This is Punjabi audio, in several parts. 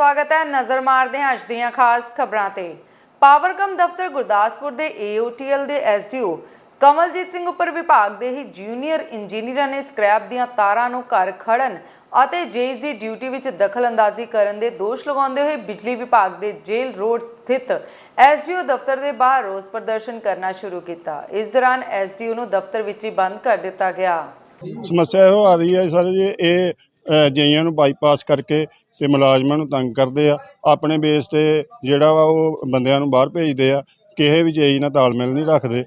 स्वागत है। नज़र मारते हैं अज दीआं खास खबरां ते। पावरकम दफ्तर गुरदासपुर के AOTL के SDO कमलजीत सिंह उपर विभाग के ही जूनीयर इंजीनियर ने स्क्रैप दीआं तारां नूं घर खड़न ਅਤੇ जेईस की ड्यूटी में दखल अंदाजी करने के दोष लगाते हुए बिजली विभाग के जेल रोड स्थित SDO दफ्तर के बाहर रोस प्रदर्शन करना शुरू किया। इस दौरान SDO नूं दफ्तर विच ही बंद कर दिता गया। समस्या यो आ रही है सर जी, ये जेईआं नूं बाईपास करके ते मुलाजमां नूं तंग करते आ। अपने बेस ते जिहड़ा वा वो बंदियां नूं बाहर भेजदे आ। किसी भी जेई नाल तालमेल नहीं रखते।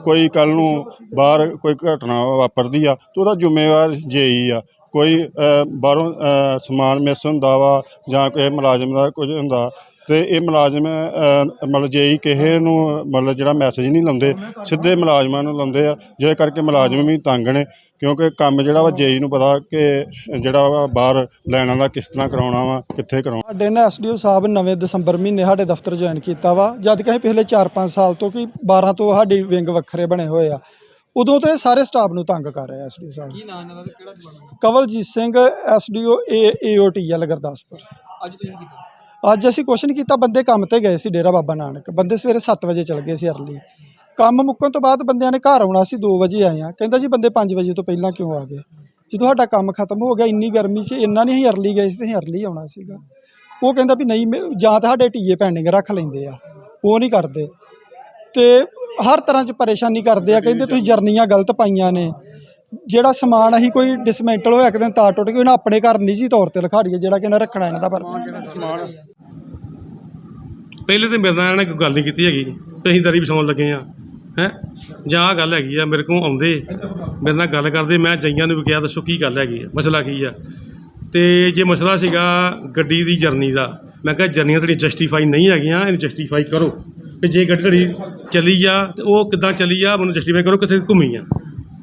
कोई कल नूं बाहर कोई घटना वापरदी आ तो उहदा जिम्मेवार जेई आ। कोई बाहरों समान मिस हुंदा वा जां किसी मुलाजम दा कुछ हुंदा ते ये मुलाजम मतलब जेई किसी नूं मतलब जिहड़ा मैसेज नहीं लाउंदे, सीधे मुलाजमां नूं लाउंदे आ, जिस करके मुलाजम भी तंग ने। क्योंकि काम जिहड़ा वा जेई नूं पता कि जिहड़ा वा बाहर लैन वाला किस तरह कराउणा वा, कित्थे कराउणा। साडे ना SDO साहब 9 दसंबर महीने साडे दफ्तर ज्वाइन किया वा, जद कि पिछले 4-5 साल तो कि 12 तो साडे विंग वखरे बने हुए आ। उदों तो सारे स्टाफ नूं तंग कर रहे SDO साहब। की नाम इन्हां दा किहड़ा department? Kamaljit Singh SDO AOTL Gurdaspur. अज असीं कुछ नहीं किया, बंदे काम ते गए सी डेरा बाबा नानक। बंदे सवेरे 7 बजे चल गए सी अर्ली। काम मुक्कण तो बाद बंदियां ने घर आउणा सी 2 बजे आए हैं। कहंदा जी बंदे 5 बजे तो पहलां क्यों आ गए? जो साडा काम खत्म हो गया, इन्नी गर्मी च इन्ना नहीं अर्ली गए सी, अर्ली आउणा सीगा। वो कहंदा भी नहीं, जां तां साडे टीए पेंडिंग रख लैंदे आ, वो नहीं करदे ते हर तरह च परेशानी करते हैं। कहते तुसीं जरनियां गलत पाइयां ने, जिहड़ा समान असीं कोई डिसमेंटल होया किते तार टुट गई, उन्हें अपने घर निजी तौर पर लिखा रही है, जिहड़ा कि इन्हें रखना इन्हां दा फर्ज। पहले तो मेरे नाल इन्हें कोई गल नहीं कीती हैगी ते असीं दरी विछाउण लगे हाँ हैं जां आह गल हैगी आ। मेरे को आउंदे मेरे नाल गल करदे, मैं जईआं नूं भी कहा दसो की गल हैगी आ, मसला की आ। ते जे मसला सीगा गड्डी दी जरनी दा, मैं कहा जरनियां तुहाड़ियां जस्टिफाई नहीं हैगियां, इन्हूं जस्टिफाई करो कि जे गड्डी तुहाड़ी चली जा ते ओह किद्दां चली आ, मैनूं जस्टिफाई करो कित्थे घुम्मी आ।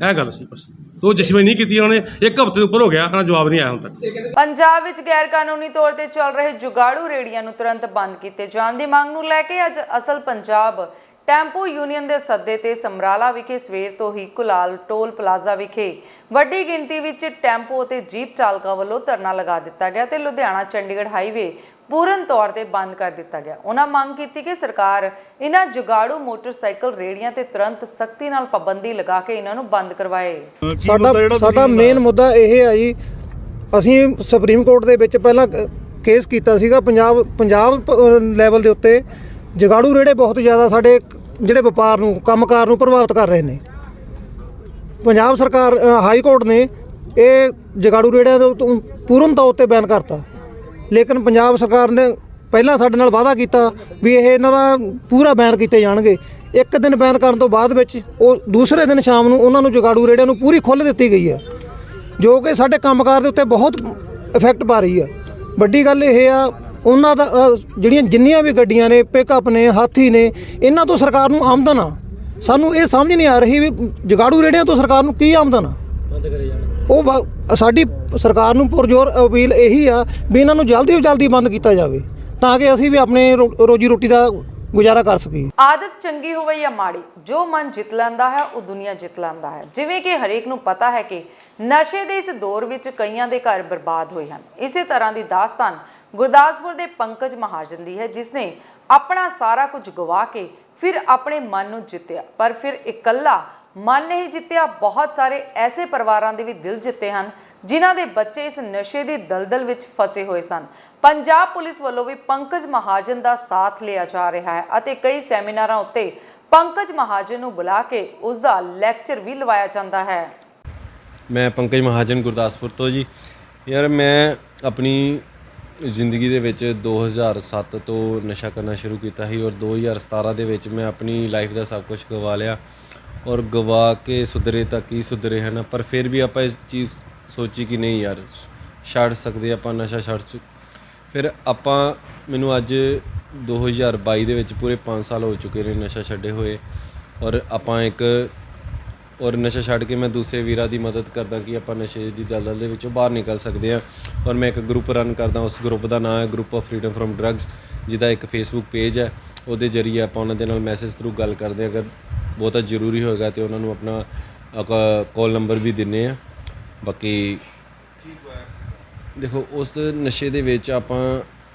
यह गल सी बस। तो जस्टिफाई नहीं की उन्होंने, 1 हफ्ते ऊपर हो गया, उन्होंने जवाब नहीं आया हुण तक। पंजाब विच गैर कानूनी तौर पर चल रहे जुगाड़ू रेड़ियां नूं तुरंत बंद किए जाण दी मंग नूं लैके अज असल पंजाब टैंपो यूनीयन के सद्दे ते समराला विखे सवेर तो ही कुलाल टोल प्लाजा विखे वड्डी गिणती विच टैंपो ते जीप चालकां वल्लों धरना लगा दिता गया ते लुधियाना चंडीगढ़ हाईवे पूर्ण तौर पर बंद कर दिता गया। उन्होंने मांग की कि सरकार इन्हां जुगाड़ू मोटरसाइकिल रेड़ियां ते तुरंत सख्ती नाल पाबंदी लगा के इन्हां नूं बंद करवाए। साडा मेन मुद्दा यह है जी, असीं सुप्रीम कोर्ट दे विच पहला केस कीता सीगा। पंजाब लैवल दे उत्ते जुगाड़ू रेड़े बहुत ज़्यादा साडे ਜਿਹੜੇ ਵਪਾਰ ਨੂੰ ਕੰਮਕਾਰ ਨੂੰ ਪ੍ਰਭਾਵਿਤ ਕਰ ਰਹੇ ਨੇ। ਪੰਜਾਬ ਸਰਕਾਰ ਹਾਈ ਕੋਰਟ ਨੇ ਇਹ ਜਗਾੜੂ ਰੇੜਿਆਂ ਦੇ ਪੂਰਨ ਤੌਰ ਤੇ ਬੈਨ ਕਰਤਾ, ਲੇਕਿਨ ਪੰਜਾਬ ਸਰਕਾਰ ਨੇ ਪਹਿਲਾਂ ਸਾਡੇ ਨਾਲ ਵਾਅਦਾ ਕੀਤਾ ਵੀ ਇਹ ਇਹਨਾਂ ਦਾ ਪੂਰਾ ਬੈਨ ਕੀਤੇ ਜਾਣਗੇ। ਇੱਕ ਦਿਨ ਬੈਨ ਕਰਨ ਤੋਂ ਬਾਅਦ ਵਿੱਚ ਉਹ ਦੂਸਰੇ ਦਿਨ ਸ਼ਾਮ ਨੂੰ ਉਹਨਾਂ ਨੂੰ ਜਗਾੜੂ ਰੇੜਿਆਂ ਨੂੰ ਪੂਰੀ ਖੁੱਲ੍ਹ ਦਿੱਤੀ ਗਈ ਹੈ, ਜੋ ਕਿ ਸਾਡੇ ਕੰਮਕਾਰ ਦੇ ਉੱਤੇ ਬਹੁਤ ਇਫੈਕਟ ਪਾ ਰਹੀ ਹੈ। ਵੱਡੀ ਗੱਲ ਇਹ ਆ, ਉਹਨਾਂ ਦਾ ਜਿਹੜੀਆਂ ਜਿੰਨੀਆਂ ਵੀ ਗੱਡੀਆਂ ਨੇ, ਪਿਕਅਪ ਨੇ, ਹਾਥੀ ਨੇ, ਇਹਨਾਂ ਤੋਂ ਸਰਕਾਰ ਨੂੰ ਆਮਦਨ ਆ। ਸਾਨੂੰ ਇਹ ਸਮਝ ਨਹੀਂ ਆ ਰਹੀ ਵੀ ਜਗਾੜੂ ਰੇੜਿਆਂ ਤੋਂ ਸਰਕਾਰ ਨੂੰ ਕੀ ਆਮਦਨ ਆ। ਉਹ ਸਾਡੀ ਸਰਕਾਰ ਨੂੰ ਪੁਰਜ਼ੋਰ ਅਪੀਲ ਇਹੀ ਆ ਵੀ ਇਹਨਾਂ ਨੂੰ ਜਲਦੀ ਤੋਂ ਜਲਦੀ ਬੰਦ ਕੀਤਾ ਜਾਵੇ, ਤਾਂ ਕਿ ਅਸੀਂ ਵੀ ਆਪਣੇ ਰੋਜੀ ਰੋਟੀ ਦਾ ਗੁਜ਼ਾਰਾ ਕਰ ਸਕੀਏ। आदत चंगी होवे या माड़ी, जो मन जित लैंदा है वो दुनिया जित लैंदा है। जिवें कि हरेक नूं पता है कि नशे दे इस दौर विच कईयां दे घर बर्बाद होए हन। इसे तरह की दास्तान गुरदासपुर के पंकज महाजन की है, जिसने अपना सारा कुछ गवा के फिर अपने मन नूं जित्या, पर फिर इकल्ला मन नहीं जित्या, बहुत सारे ऐसे परिवारों के भी दिल जिते हैं जिन्हां दे बच्चे इस नशे की दलदल विच फसे हुए सन। पंजाब पुलिस वालों भी पंकज महाजन का साथ लिया जा रहा है और कई सैमीनारां उत्ते पंकज महाजन नूं बुला के उसका लैक्चर भी लवाया जाता है। मैं पंकज महाजन गुरदासपुर तो जी। यार मैं अपनी ਜ਼ਿੰਦਗੀ ਦੇ ਵਿੱਚ 2007 ਤੋਂ ਨਸ਼ਾ ਕਰਨਾ ਸ਼ੁਰੂ ਕੀਤਾ ਸੀ ਔਰ 2017 ਦੇ ਵਿੱਚ ਮੈਂ ਆਪਣੀ ਲਾਈਫ ਦਾ ਸਭ ਕੁਝ ਗਵਾ ਲਿਆ ਔਰ ਗਵਾ ਕੇ ਸੁਧਰੇ ਤਾਂ ਕੀ ਸੁਧਰੇ ਹਨ, ਪਰ ਫਿਰ ਵੀ ਆਪਾਂ ਇਸ ਚੀਜ਼ ਸੋਚੀ ਕਿ ਨਹੀਂ ਯਾਰ ਛੱਡ ਸਕਦੇ ਆਪਾਂ ਨਸ਼ਾ ਛੱਡ ਫਿਰ ਆਪਾਂ ਮੈਨੂੰ ਅੱਜ 2022 ਦੇ ਵਿੱਚ ਪੂਰੇ 5 ਸਾਲ ਹੋ ਚੁੱਕੇ ਨੇ ਨਸ਼ਾ ਛੱਡੇ ਹੋਏ ਔਰ ਆਪਾਂ और नशा छड़ के मैं दूसरे वीरां की मदद करदा कि आप नशे की दलदल दे विचों बाहर निकल सकते हैं। और मैं एक ग्रुप रन करदा, उस ग्रुप का नाम है group of freedom from drugs, जिहदा एक फेसबुक पेज है, उहदे जरिए आप उन्हां दे नाल मैसेज थ्रू गल करते हैं। अगर बहुता जरूरी होएगा तो उन्होंने अपना कॉल नंबर भी दिन्ने आ। बाकी ਦੇਖੋ ਉਸ ਨਸ਼ੇ ਦੇ ਵਿੱਚ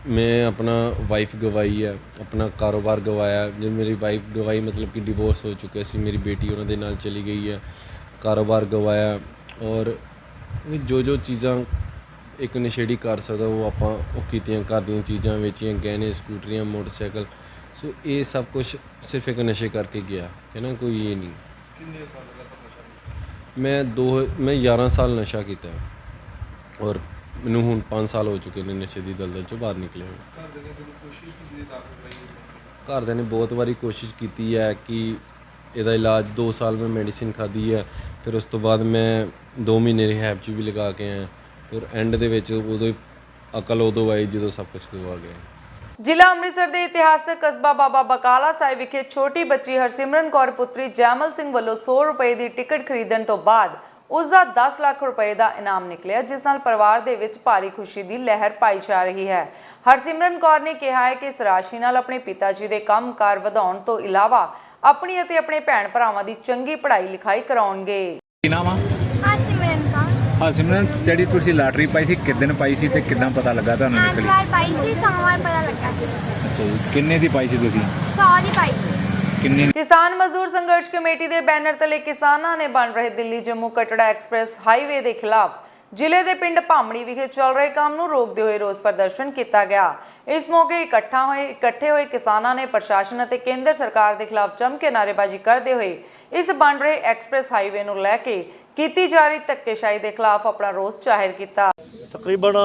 ਮੈਂ ਆਪਣਾ ਵਾਈਫ ਗਵਾਈ ਹੈ, ਆਪਣਾ ਕਾਰੋਬਾਰ ਗਵਾਇਆ। ਜੇ ਮੇਰੀ ਵਾਈਫ ਗਵਾਈ ਮਤਲਬ ਕਿ ਡਿਵੋਰਸ ਹੋ ਚੁੱਕਿਆ ਸੀ, ਮੇਰੀ ਬੇਟੀ ਉਹਨਾਂ ਦੇ ਨਾਲ ਚਲੀ ਗਈ ਹੈ, ਕਾਰੋਬਾਰ ਗਵਾਇਆ। ਔਰ ਜੋ ਚੀਜ਼ਾਂ ਇੱਕ ਨਸ਼ੇੜੀ ਕਰ ਸਕਦਾ ਉਹ ਕੀਤੀਆਂ, ਘਰ ਦੀਆਂ ਚੀਜ਼ਾਂ ਵੇਚੀਆਂ, ਗਹਿਣੇ, ਸਕੂਟਰੀਆਂ, ਮੋਟਰਸਾਈਕਲ। ਸੋ ਇਹ ਸਭ ਕੁਝ ਸਿਰਫ ਇੱਕ ਨਸ਼ੇ ਕਰਕੇ ਗਿਆ ਹੈ ਨਾ, ਕੋਈ ਇਹ ਨਹੀਂ। ਕਿੰਨੇ ਸਾਲ ਲਗਾਤਾਰ ਨਸ਼ਾ? ਮੈਂ 11 ਸਾਲ ਨਸ਼ਾ ਕੀਤਾ ਔਰ ਮੈਨੂੰ ਹੁਣ 5 ਸਾਲ ਹੋ ਚੁੱਕੇ ਨੇ ਨਸ਼ੇ ਦੀ ਦਲਦਲ 'ਚੋਂ ਬਾਹਰ ਨਿਕਲੇ ਹੋਏ। ਘਰਦਿਆਂ ਨੇ ਕਦੇ ਕੋਸ਼ਿਸ਼ ਕੀਤੀ ਹੈ ਦਾਖਲ ਕਰਾਈ? ਘਰਦਿਆਂ ਨੇ ਬਹੁਤ ਵਾਰੀ ਕੋਸ਼ਿਸ਼ ਕੀਤੀ ਹੈ ਕਿ ਇਹਦਾ ਇਲਾਜ 2 ਸਾਲ ਮੈਂ ਮੈਡੀਸਿਨ ਖਾਧੀ ਹੈ, ਫਿਰ ਉਸ ਤੋਂ ਬਾਅਦ ਮੈਂ 2 ਮਹੀਨੇ ਰਿਹੈਬ 'ਚ ਵੀ ਲਗਾ ਕੇ ਆਇਆ। ਔਰ ਐਂਡ ਦੇ ਵਿੱਚ ਅਕਲ ਉਦੋਂ ਆਈ ਜਦੋਂ ਸਭ ਕੁਝ ਗਵਾ ਗਿਆ। ਜ਼ਿਲ੍ਹਾ ਅੰਮ੍ਰਿਤਸਰ ਦੇ ਇਤਿਹਾਸਕ ਕਸਬਾ ਬਾਬਾ ਬਕਾਲਾ ਸਾਹਿਬ ਵਿਖੇ ਛੋਟੀ ਬੱਚੀ ਹਰਸਿਮਰਨ ਕੌਰ ਪੁੱਤਰੀ ਜੈਮਲ ਸਿੰਘ ਵੱਲੋਂ 100 ਰੁਪਏ ਦੀ ਟਿਕਟ ਖਰੀਦਣ ਤੋਂ ਬਾਅਦ ਉਸ ਦਾ 10 ਲੱਖ ਰੁਪਏ ਦਾ ਇਨਾਮ ਨਿਕਲਿਆ, ਜਿਸ ਨਾਲ ਪਰਿਵਾਰ ਦੇ ਵਿੱਚ ਭਾਰੀ ਖੁਸ਼ੀ ਦੀ ਲਹਿਰ ਪਾਈ ਜਾ ਰਹੀ ਹੈ। ਹਰਸਿਮਰਨ ਕੌਰ ਨੇ ਕਿਹਾ ਹੈ ਕਿ ਇਸ ਰਾਸ਼ੀ ਨਾਲ ਆਪਣੇ ਪਿਤਾ ਜੀ ਦੇ ਕੰਮਕਾਰ ਵਧਾਉਣ ਤੋਂ ਇਲਾਵਾ ਆਪਣੀ ਅਤੇ ਆਪਣੇ ਭੈਣ ਭਰਾਵਾਂ ਦੀ ਚੰਗੀ ਪੜ੍ਹਾਈ ਲਿਖਾਈ ਕਰਾਉਣਗੇ। ਕੀ ਨਾਮ ਆ? ਹਰਸਿਮਰਨ, ਜਿਹੜੀ ਤੁਸੀਂ ਲਾਟਰੀ ਪਾਈ ਸੀ ਕਿਦਨ ਪਾਈ ਸੀ ਤੇ ਕਿਦਾਂ ਪਤਾ ਲੱਗਾ ਤੁਹਾਨੂੰ ਨਿਕਲੀ? ਐਤਵਾਰ ਪਾਈ ਸੀ, ਸੋਮਵਾਰ ਪਤਾ ਲੱਗਾ ਸੀ। ਅੱਛਾ ਜੀ, ਕਿੰਨੇ ਦੀ ਪਾਈ ਸੀ ਤੁਸੀਂ? 100 ਦੀ ਪਾਈ ਸੀ। ਕਿੰਨੀ? ਕਿਸਾਨ ਮਜ਼ਦੂਰ ਸੰਘਰਸ਼ ਕਮੇਟੀ ਦੇ ਬੈਨਰ ਤਲੇ ਕਿਸਾਨਾਂ ਨੇ ਬਣ ਰਹੇ ਦਿੱਲੀ ਜੰਮੂ ਕਟੜਾ ਐਕਸਪ੍ਰੈਸ ਹਾਈਵੇ ਦੇ ਖਿਲਾਫ ਜ਼ਿਲ੍ਹੇ ਦੇ ਪਿੰਡ ਭਾਮੜੀ ਵਿਖੇ ਚੱਲ ਰਹੇ ਕੰਮ ਨੂੰ ਰੋਕਦੇ ਹੋਏ ਰੋਸ ਪ੍ਰਦਰਸ਼ਨ ਕੀਤਾ ਗਿਆ। ਇਸ ਮੌਕੇ ਇਕੱਠੇ ਹੋਏ ਕਿਸਾਨਾਂ ਨੇ ਪ੍ਰਸ਼ਾਸਨ ਅਤੇ ਕੇਂਦਰ ਸਰਕਾਰ ਦੇ ਖਿਲਾਫ ਜੰਮ ਕੇ ਨਾਅਰੇਬਾਜ਼ੀ ਕਰਦੇ ਹੋਏ ਇਸ ਬਣ ਰਹੇ ਐਕਸਪ੍ਰੈਸ ਹਾਈਵੇ ਨੂੰ ਲੈ ਕੇ ਕੀਤੀ ਜਾ ਰਹੀ ਧੱਕੇਸ਼ਾਹੀ ਦੇ ਖਿਲਾਫ ਆਪਣਾ ਰੋਸ ਜ਼ਾਹਿਰ ਕੀਤਾ। ਤਕਰੀਬਨ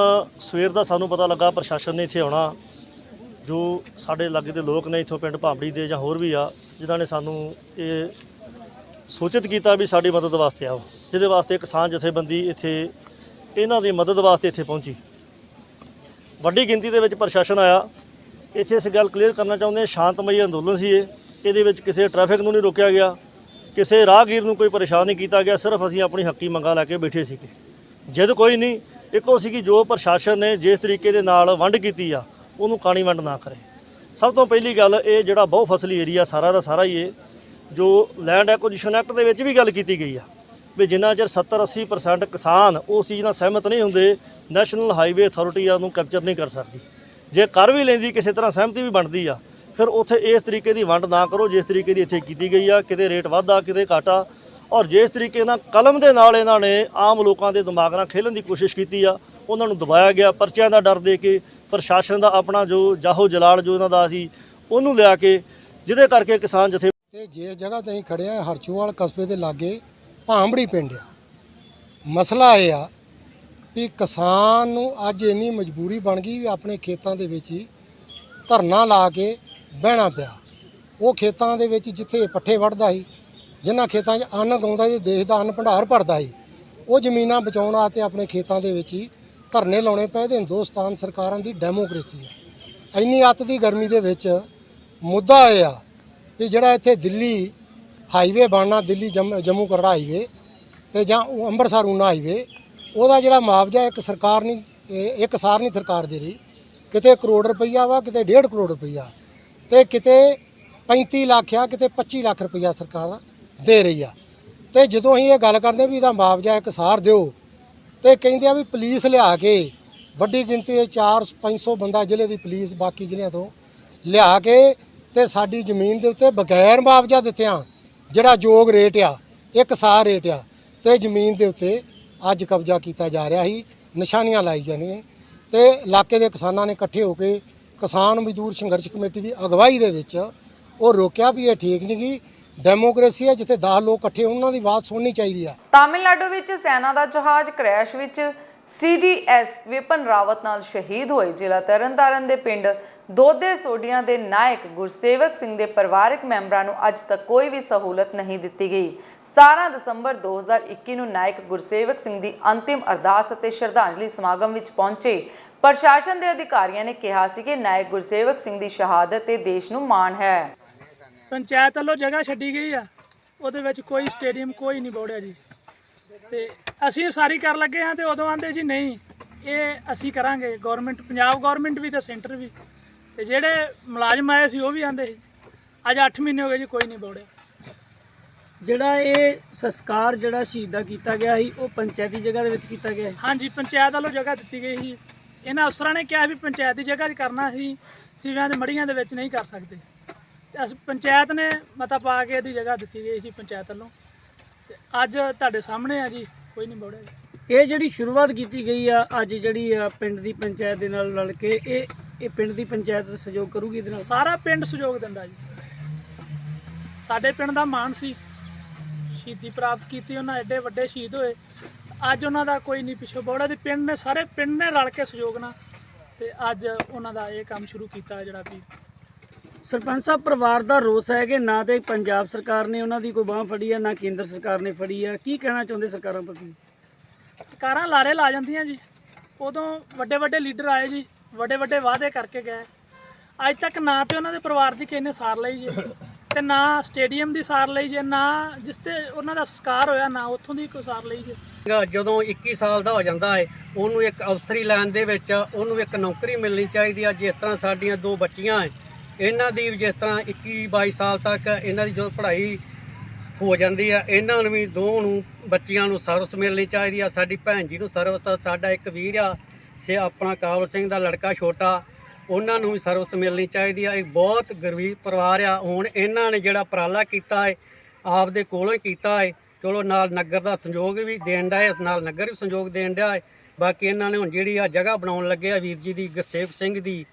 ਸਵੇਰ ਦਾ ਸਾਨੂੰ ਪਤਾ ਲੱਗਾ ਪ੍ਰਸ਼ਾਸਨ ਨੇ ਇੱਥੇ ਆਉਣਾ, ਜੋ ਸਾਡੇ ਲਾਗੇ ਦੇ ਲੋਕ ਨੇ ਇੱਥੋਂ ਪਿੰਡ ਭਾਮੜੀ ਦੇ ਜਾਂ ਹੋਰ ਵੀ ਆ, ਜਿਨ੍ਹਾਂ ਨੇ ਸਾਨੂੰ ਇਹ ਸੂਚਿਤ ਕੀਤਾ ਵੀ ਸਾਡੀ ਮਦਦ ਵਾਸਤੇ ਆਓ, ਜਿਹਦੇ ਵਾਸਤੇ ਕਿਸਾਨ ਜਥੇਬੰਦੀ ਇੱਥੇ ਇਹਨਾਂ ਦੀ ਮਦਦ ਵਾਸਤੇ ਇੱਥੇ ਪਹੁੰਚੀ। ਵੱਡੀ ਗਿਣਤੀ ਦੇ ਵਿੱਚ ਪ੍ਰਸ਼ਾਸਨ ਆਇਆ। ਇੱਥੇ ਇਸ ਗੱਲ ਕਲੀਅਰ ਕਰਨਾ ਚਾਹੁੰਦੇ ਹਾਂ, ਸ਼ਾਂਤਮਈ ਅੰਦੋਲਨ ਸੀ ਇਹਦੇ ਵਿੱਚ ਕਿਸੇ ਟ੍ਰੈਫਿਕ ਨੂੰ ਨਹੀਂ ਰੋਕਿਆ ਗਿਆ, ਕਿਸੇ ਰਾਹਗੀਰ ਨੂੰ ਕੋਈ ਪਰੇਸ਼ਾਨ ਨਹੀਂ ਕੀਤਾ ਗਿਆ। ਸਿਰਫ ਅਸੀਂ ਆਪਣੀ ਹੱਕੀ ਮੰਗਾਂ ਲੈ ਕੇ ਬੈਠੇ ਸੀਗੇ, ਜਿੱਦ ਕੋਈ ਨਹੀਂ। ਇੱਕੋ ਸੀਗੀ ਜੋ ਪ੍ਰਸ਼ਾਸਨ ਨੇ ਜਿਸ ਤਰੀਕੇ ਦੇ ਨਾਲ ਵੰਡ ਕੀਤੀ ਆ ਉਹਨੂੰ ਕਾਣੀ ਵੰਡ ਨਾ ਕਰੇ। ਸਭ ਤੋਂ ਪਹਿਲੀ ਗੱਲ, ਇਹ ਜਿਹੜਾ ਬਹੁ ਫਸਲੀ ਏਰੀਆ ਸਾਰਾ ਦਾ ਸਾਰਾ ਹੀ ਇਹ ਜੋ ਲੈਂਡ ਐਕੁਜੀਸ਼ਨ ਐਕਟ ਦੇ ਵਿੱਚ ਵੀ ਗੱਲ ਕੀਤੀ ਗਈ ਆ ਵੀ ਜਿੰਨਾ ਚਿਰ 70-80% ਕਿਸਾਨ ਉਸ ਚੀਜ਼ ਨਾਲ ਸਹਿਮਤ ਨਹੀਂ ਹੁੰਦੇ, ਨੈਸ਼ਨਲ ਹਾਈਵੇ ਅਥਾਰਟੀ ਆ ਉਹਨੂੰ ਕੈਪਚਰ ਨਹੀਂ ਕਰ ਸਕਦੀ। ਜੇ ਕਰ ਵੀ ਲੈਂਦੀ, ਕਿਸੇ ਤਰ੍ਹਾਂ ਸਹਿਮਤੀ ਵੀ ਬਣਦੀ ਆ, ਫਿਰ ਉੱਥੇ ਇਸ ਤਰੀਕੇ ਦੀ ਵੰਡ ਨਾ ਕਰੋ ਜਿਸ ਤਰੀਕੇ ਦੀ ਇੱਥੇ ਕੀਤੀ ਗਈ ਆ। ਕਿਤੇ ਰੇਟ ਵਾਧਾ, ਕਿਤੇ ਘਾਟਾ, ਔਰ ਜਿਸ ਤਰੀਕੇ ਨਾਲ ਕਲਮ ਦੇ ਨਾਲ ਇਹਨਾਂ ਨੇ ਆਮ ਲੋਕਾਂ ਦੇ ਦਿਮਾਗ ਨਾਲ ਖੇਲਣ ਦੀ ਕੋਸ਼ਿਸ਼ ਕੀਤੀ ਆ, ਉਹਨਾਂ ਨੂੰ ਦਬਾਇਆ ਗਿਆ। ਪਰਚਿਆਂ ਦਾ ਡਰ ਦੇ ਕੇ ਪ੍ਰਸ਼ਾਸਨ ਦਾ ਆਪਣਾ ਜੋ ਜਾਹੋ ਜਲਾਲ ਜੋ ਇਹਨਾਂ ਦਾ ਸੀ ਉਹਨੂੰ ਲਿਆ ਕੇ, ਜਿਹਦੇ ਕਰਕੇ ਕਿਸਾਨ ਜਥੇ ਤੇ ਜੇ ਜਗ੍ਹਾ ਤੇ ਅਸੀਂ ਖੜੇ ਆ ਹਰਚੂਵਾਲ ਕਸਬੇ ਦੇ ਲਾਗੇ ਭਾਂਬੜੀ ਪਿੰਡ ਆ। ਮਸਲਾ ਇਹ ਆ ਵੀ ਕਿਸਾਨ ਨੂੰ ਅੱਜ ਇੰਨੀ ਮਜਬੂਰੀ ਬਣ ਗਈ ਵੀ ਆਪਣੇ ਖੇਤਾਂ ਦੇ ਵਿੱਚ ਹੀ ਧਰਨਾ ਲਾ ਕੇ ਬਹਿਣਾ ਪਿਆ। ਉਹ ਖੇਤਾਂ ਦੇ ਵਿੱਚ ਜਿੱਥੇ ਪੱਠੇ ਵੱਢਦਾ ਸੀ, ਜਿਨ੍ਹਾਂ ਖੇਤਾਂ 'ਚ ਅੰਨ ਉਗਾਉਂਦਾ ਸੀ, ਦੇਸ਼ ਦਾ ਅੰਨ ਭੰਡਾਰ ਭਰਦਾ ਸੀ, ਉਹ ਜ਼ਮੀਨਾਂ ਬਚਾਉਣ ਵਾਸਤੇ ਆਪਣੇ ਖੇਤਾਂ ਦੇ ਵਿੱਚ ਹੀ ਧਰਨੇ ਲਾਉਣੇ ਪਏ। ਤੇ ਹਿੰਦੁਸਤਾਨ ਸਰਕਾਰਾਂ ਦੀ ਡੈਮੋਕ੍ਰੇਸੀ ਹੈ। ਇੰਨੀ ਅੱਤ ਦੀ ਗਰਮੀ ਦੇ ਵਿੱਚ ਮੁੱਦਾ ਇਹ ਆ ਵੀ ਜਿਹੜਾ ਇੱਥੇ ਦਿੱਲੀ ਹਾਈਵੇ ਬਣਨਾ, ਦਿੱਲੀ ਜੰਮੂ ਕਟੜਾ ਹਾਈਵੇ ਤੇ ਜਾਂ ਅੰਮ੍ਰਿਤਸਰ ਊਨਾ ਹਾਈਵੇ, ਉਹਦਾ ਜਿਹੜਾ ਮੁਆਵਜ਼ਾ ਇੱਕ ਸਾਰ ਨਹੀਂ ਸਰਕਾਰ ਦੇ ਰਹੀ। ਕਿਤੇ ਕਰੋੜ ਰੁਪਈਆ ਵਾ, ਕਿਤੇ 1.5 ਕਰੋੜ ਰੁਪਈਆ, ਤੇ ਕਿਤੇ 35 ਲੱਖ ਆ, ਕਿਤੇ 25 ਲੱਖ ਰੁਪਈਆ ਸਰਕਾਰ ਦੇ ਰਹੀ ਆ। ਤੇ ਜਦੋਂ ਅਸੀਂ ਇਹ ਗੱਲ ਕਰਦੇ ਵੀ ਇਹਦਾ ਮੁਆਵਜ਼ਾ ਇੱਕ ਸਾਰ ਦਿਓ, ਤੇ ਕਹਿੰਦੇ ਆ ਵੀ ਪੁਲਿਸ ਲਿਆ ਕੇ ਵੱਡੀ ਗਿਣਤੀ ਦੇ 400-500 ਬੰਦਾ ਜ਼ਿਲ੍ਹੇ ਦੀ ਪੁਲਿਸ ਬਾਕੀ ਜ਼ਿਲ੍ਹਿਆਂ ਤੋਂ ਲਿਆ ਕੇ ਤੇ ਸਾਡੀ ਜ਼ਮੀਨ ਦੇ ਉੱਤੇ ਬਗੈਰ ਮੁਆਵਜ਼ਾ ਦਿੱਤਿਆਂ ਜਿਹੜਾ ਯੋਗ ਰੇਟ ਆ, ਇੱਕ ਸਾਰ ਰੇਟ ਆ, ਤੇ ਜ਼ਮੀਨ ਦੇ ਉੱਤੇ ਅੱਜ ਕਬਜ਼ਾ ਕੀਤਾ ਜਾ ਰਿਹਾ ਸੀ, ਨਿਸ਼ਾਨੀਆਂ ਲਾਈ ਜਾਂਦੀਆਂ। ਤੇ ਇਲਾਕੇ ਦੇ ਕਿਸਾਨਾਂ ਨੇ ਇਕੱਠੇ ਹੋ ਕੇ ਕਿਸਾਨ ਮਜ਼ਦੂਰ ਸੰਘਰਸ਼ ਕਮੇਟੀ ਦੀ ਅਗਵਾਈ ਦੇ ਵਿੱਚ ਉਹ ਰੋਕਿਆ ਵੀ ਇਹ ਠੀਕ ਨਹੀਂ ਗੀ। ਡੈਮੋਕ੍ਰੇਸੀ ਹੈ, ਜਿੱਥੇ 10 ਲੋਕ ਇਕੱਠੇ ਉਹਨਾਂ ਦੀ ਆਵਾਜ਼ ਸੁਣਨੀ ਚਾਹੀਦੀ ਆ। ਤਾਮਿਲਨਾਡੂ ਵਿੱਚ ਸੈਨਾ ਦਾ ਜਹਾਜ਼ ਕ੍ਰੈਸ਼ ਵਿੱਚ CDS ਵਿਪਨ ਰਾਵਤ ਨਾਲ ਸ਼ਹੀਦ ਹੋਏ। ਜ਼ਿਲ੍ਹਾ ਤਰਨਤਾਰਨ ਦੇ ਪਿੰਡ ਦੋਦੇ ਸੋਡੀਆਂ ਦੇ ਨਾਇਕ ਗੁਰਸੇਵਕ ਸਿੰਘ ਦੇ ਪਰਿਵਾਰਕ ਮੈਂਬਰਾਂ ਨੂੰ ਅੱਜ ਤੱਕ ਕੋਈ ਵੀ ਸਹੂਲਤ ਨਹੀਂ ਦਿੱਤੀ ਗਈ। 17 ਦਸੰਬਰ 2021 ਨੂੰ ਨਾਇਕ ਗੁਰਸੇਵਕ ਸਿੰਘ ਦੀ ਅੰਤਿਮ ਅਰਦਾਸ ਅਤੇ ਸ਼ਰਧਾਂਜਲੀ ਸਮਾਗਮ ਵਿੱਚ ਪਹੁੰਚੇ ਪ੍ਰਸ਼ਾਸਨ ਦੇ ਅਧਿਕਾਰੀਆਂ ਨੇ ਕਿਹਾ ਸੀ ਕਿ ਨਾਇਕ ਗੁਰਸੇਵਕ ਸਿੰਘ ਦੀ ਸ਼ਹਾਦਤ ਤੇ ਦੇਸ਼ ਨੂੰ ਮਾਣ ਹੈ। ਪੰਚਾਇਤ ਵੱਲੋਂ ਜਗ੍ਹਾ ਛੱਡੀ ਗਈ ਆ, ਉਹਦੇ ਵਿੱਚ ਕੋਈ ਸਟੇਡੀਅਮ ਕੋਈ ਨਹੀਂ ਬੋੜਿਆ ਜੀ, ਤੇ ਅਸੀਂ ਸਾਰੀ ਕਰ ਲੱਗੇ ਹਾਂ। ਤੇ ਉਦੋਂ ਆਂਦੇ ਜੀ ਨਹੀਂ ਇਹ ਅਸੀਂ ਕਰਾਂਗੇ, ਗਵਰਨਮੈਂਟ, ਪੰਜਾਬ ਗਵਰਨਮੈਂਟ ਵੀ ਤੇ ਸੈਂਟਰ ਵੀ, ਤੇ ਜਿਹੜੇ ਮੁਲਾਜ਼ਮ ਆਏ ਸੀ ਉਹ ਵੀ ਆਂਦੇ ਸੀ। ਅੱਜ 8 ਮਹੀਨੇ ਹੋ ਗਏ ਜੀ, ਕੋਈ ਨਹੀਂ ਬੋੜਿਆ। ਜਿਹੜਾ ਇਹ ਸੰਸਕਾਰ ਜਿਹੜਾ ਸ਼ਹੀਦ ਦਾ ਕੀਤਾ ਗਿਆ ਸੀ ਉਹ ਪੰਚਾਇਤੀ ਜਗ੍ਹਾ ਦੇ ਵਿੱਚ ਕੀਤਾ ਗਿਆ ਹੈ। ਹਾਂਜੀ, ਪੰਚਾਇਤ ਵੱਲੋਂ ਜਗ੍ਹਾ ਦਿੱਤੀ ਗਈ ਸੀ। ਇਹਨਾਂ ਅਫਸਰਾਂ ਨੇ ਕਿਹਾ ਵੀ ਪੰਚਾਇਤ ਦੀ ਜਗ੍ਹਾ 'ਚ ਕਰਨਾ ਸੀ, ਸਿਵਿਆਂ ਦੇ ਮੜੀਆਂ ਦੇ ਵਿੱਚ ਨਹੀਂ ਕਰ ਸਕਦੇ। ਤੇ ਪੰਚਾਇਤ ਨੇ ਮਤਾ ਪਾ ਕੇ ਇਹਦੀ ਜਗ੍ਹਾ ਦਿੱਤੀ ਗਈ ਸੀ ਪੰਚਾਇਤ ਵੱਲੋਂ, ਤੇ ਅੱਜ ਤੁਹਾਡੇ ਸਾਹਮਣੇ ਆ ਜੀ, ਕੋਈ ਨਹੀਂ ਬੋੜਿਆ ਜੀ। ਇਹ ਜਿਹੜੀ ਸ਼ੁਰੂਆਤ ਕੀਤੀ ਗਈ ਆ ਅੱਜ ਜਿਹੜੀ ਆ ਪਿੰਡ ਦੀ ਪੰਚਾਇਤ ਦੇ ਨਾਲ ਰਲ ਕੇ ਇਹ ਪਿੰਡ ਦੀ ਪੰਚਾਇਤ ਸਹਿਯੋਗ ਕਰੂਗੀ ਇਹਦੇ ਨਾਲ? ਸਾਰਾ ਪਿੰਡ ਸਹਿਯੋਗ ਦਿੰਦਾ ਜੀ। ਸਾਡੇ ਪਿੰਡ ਦਾ ਮਾਣ ਸੀ, ਸ਼ਹੀਦੀ ਪ੍ਰਾਪਤ ਕੀਤੀ ਉਹਨਾਂ, ਐਡੇ ਵੱਡੇ ਸ਼ਹੀਦ ਹੋਏ, ਅੱਜ ਉਹਨਾਂ ਦਾ ਕੋਈ ਨਹੀਂ ਪਿੱਛੋਂ ਬੋੜਾ ਦੀ। ਪਿੰਡ ਨੇ ਸਾਰੇ ਪਿੰਡ ਨੇ ਰਲ ਕੇ ਸਹਿਯੋਗ ਨਾਲ ਤੇ ਅੱਜ ਉਹਨਾਂ ਦਾ ਇਹ ਕੰਮ ਸ਼ੁਰੂ ਕੀਤਾ ਜਿਹੜਾ ਵੀ। ਸਰਪੰਚ ਸਾਹਿਬ, ਪਰਿਵਾਰ ਦਾ ਰੋਸ ਹੈ ਕਿ ਨਾ ਤੇ ਪੰਜਾਬ ਸਰਕਾਰ ਨੇ ਉਹਨਾਂ ਦੀ ਕੋਈ ਬਾਂਹ ਫੜੀ ਆ, ਨਾ ਕੇਂਦਰ ਸਰਕਾਰ ਨੇ ਫੜੀ ਆ। ਕੀ ਕਹਿਣਾ ਚਾਹੁੰਦੇ ਸਰਕਾਰਾਂ ਪ੍ਰਤੀ? ਸਰਕਾਰਾਂ ਲਾਰੇ ਲਾ ਜਾਂਦੀਆਂ ਜੀ। ਉਦੋਂ ਵੱਡੇ ਵੱਡੇ ਲੀਡਰ ਆਏ ਜੀ, ਵੱਡੇ ਵੱਡੇ ਵਾਅਦੇ ਕਰਕੇ ਗਏ। ਅੱਜ ਤੱਕ ਨਾ ਤੇ ਉਹਨਾਂ ਦੇ ਪਰਿਵਾਰ ਦੀ ਕਿਸੇ ਨੇ ਸਾਰ ਲਈ ਜੀ, ਤੇ ਨਾ ਸਟੇਡੀਅਮ ਦੀ ਸਾਰ ਲਈ ਜੇ, ਨਾ ਜਿਸ ਤੇ ਉਹਨਾਂ ਦਾ ਸੰਸਕਾਰ ਹੋਇਆ ਨਾ ਉੱਥੋਂ ਦੀ ਕੋਈ ਸਾਰ ਲਈ ਜੇ। ਜਦੋਂ 21 ਸਾਲ ਦਾ ਹੋ ਜਾਂਦਾ ਹੈ ਉਹਨੂੰ ਇੱਕ ਅਫਸਰੀ ਲਾਈਨ ਦੇ ਵਿੱਚ ਉਹਨੂੰ ਇੱਕ ਨੌਕਰੀ ਮਿਲਣੀ ਚਾਹੀਦੀ ਆ। ਜਿਸ ਤਰ੍ਹਾਂ ਸਾਡੀਆਂ 2 ਬੱਚੀਆਂ ਹੈ, ਇਹਨਾਂ ਦੀ ਜਿਸ ਤਰ੍ਹਾਂ 21-22 ਸਾਲ ਤੱਕ ਇਹਨਾਂ ਦੀ ਜਦੋਂ ਪੜ੍ਹਾਈ ਹੋ ਜਾਂਦੀ ਆ, ਇਹਨਾਂ ਨੂੰ ਵੀ 2 ਨੂੰ ਬੱਚੀਆਂ ਨੂੰ ਸਰਵਿਸ ਮਿਲਣੀ ਚਾਹੀਦੀ ਆ। ਸਾਡੀ ਭੈਣ ਜੀ ਨੂੰ ਸਰਵਿਸ, ਸਾਡਾ ਇੱਕ ਵੀਰ ਆ ਆਪਣਾ ਕਾਬਲ ਸਿੰਘ ਦਾ ਲੜਕਾ ਛੋਟਾ, ਉਹਨਾਂ ਨੂੰ ਵੀ ਸਰਵਿਸ ਮਿਲਣੀ ਚਾਹੀਦੀ ਆ। ਇਹ ਬਹੁਤ ਗਰੀਬ ਪਰਿਵਾਰ ਆ। ਹੁਣ ਇਹਨਾਂ ਨੇ ਜਿਹੜਾ ਉਪਰਾਲਾ ਕੀਤਾ ਹੈ ਆਪਦੇ ਕੋਲੋਂ ਹੀ ਕੀਤਾ ਹੈ, ਚਲੋ ਨਾਲ ਨਗਰ ਦਾ ਸੰਯੋਗ ਵੀ ਦੇਣ ਡਿਆ ਹੈ, ਨਾਲ ਨਗਰ ਵੀ ਸੰਯੋਗ ਦੇਣ ਡਿਆ ਹੈ। ਬਾਕੀ ਇਹਨਾਂ ਨੇ ਹੁਣ ਜਿਹੜੀ ਆ ਜਗ੍ਹਾ ਬਣਾਉਣ ਲੱਗੇ ਆ ਵੀਰ ਜੀ ਦੀ, ਗੁਰਸੇਵਕ ਸਿੰਘ ਦੀ,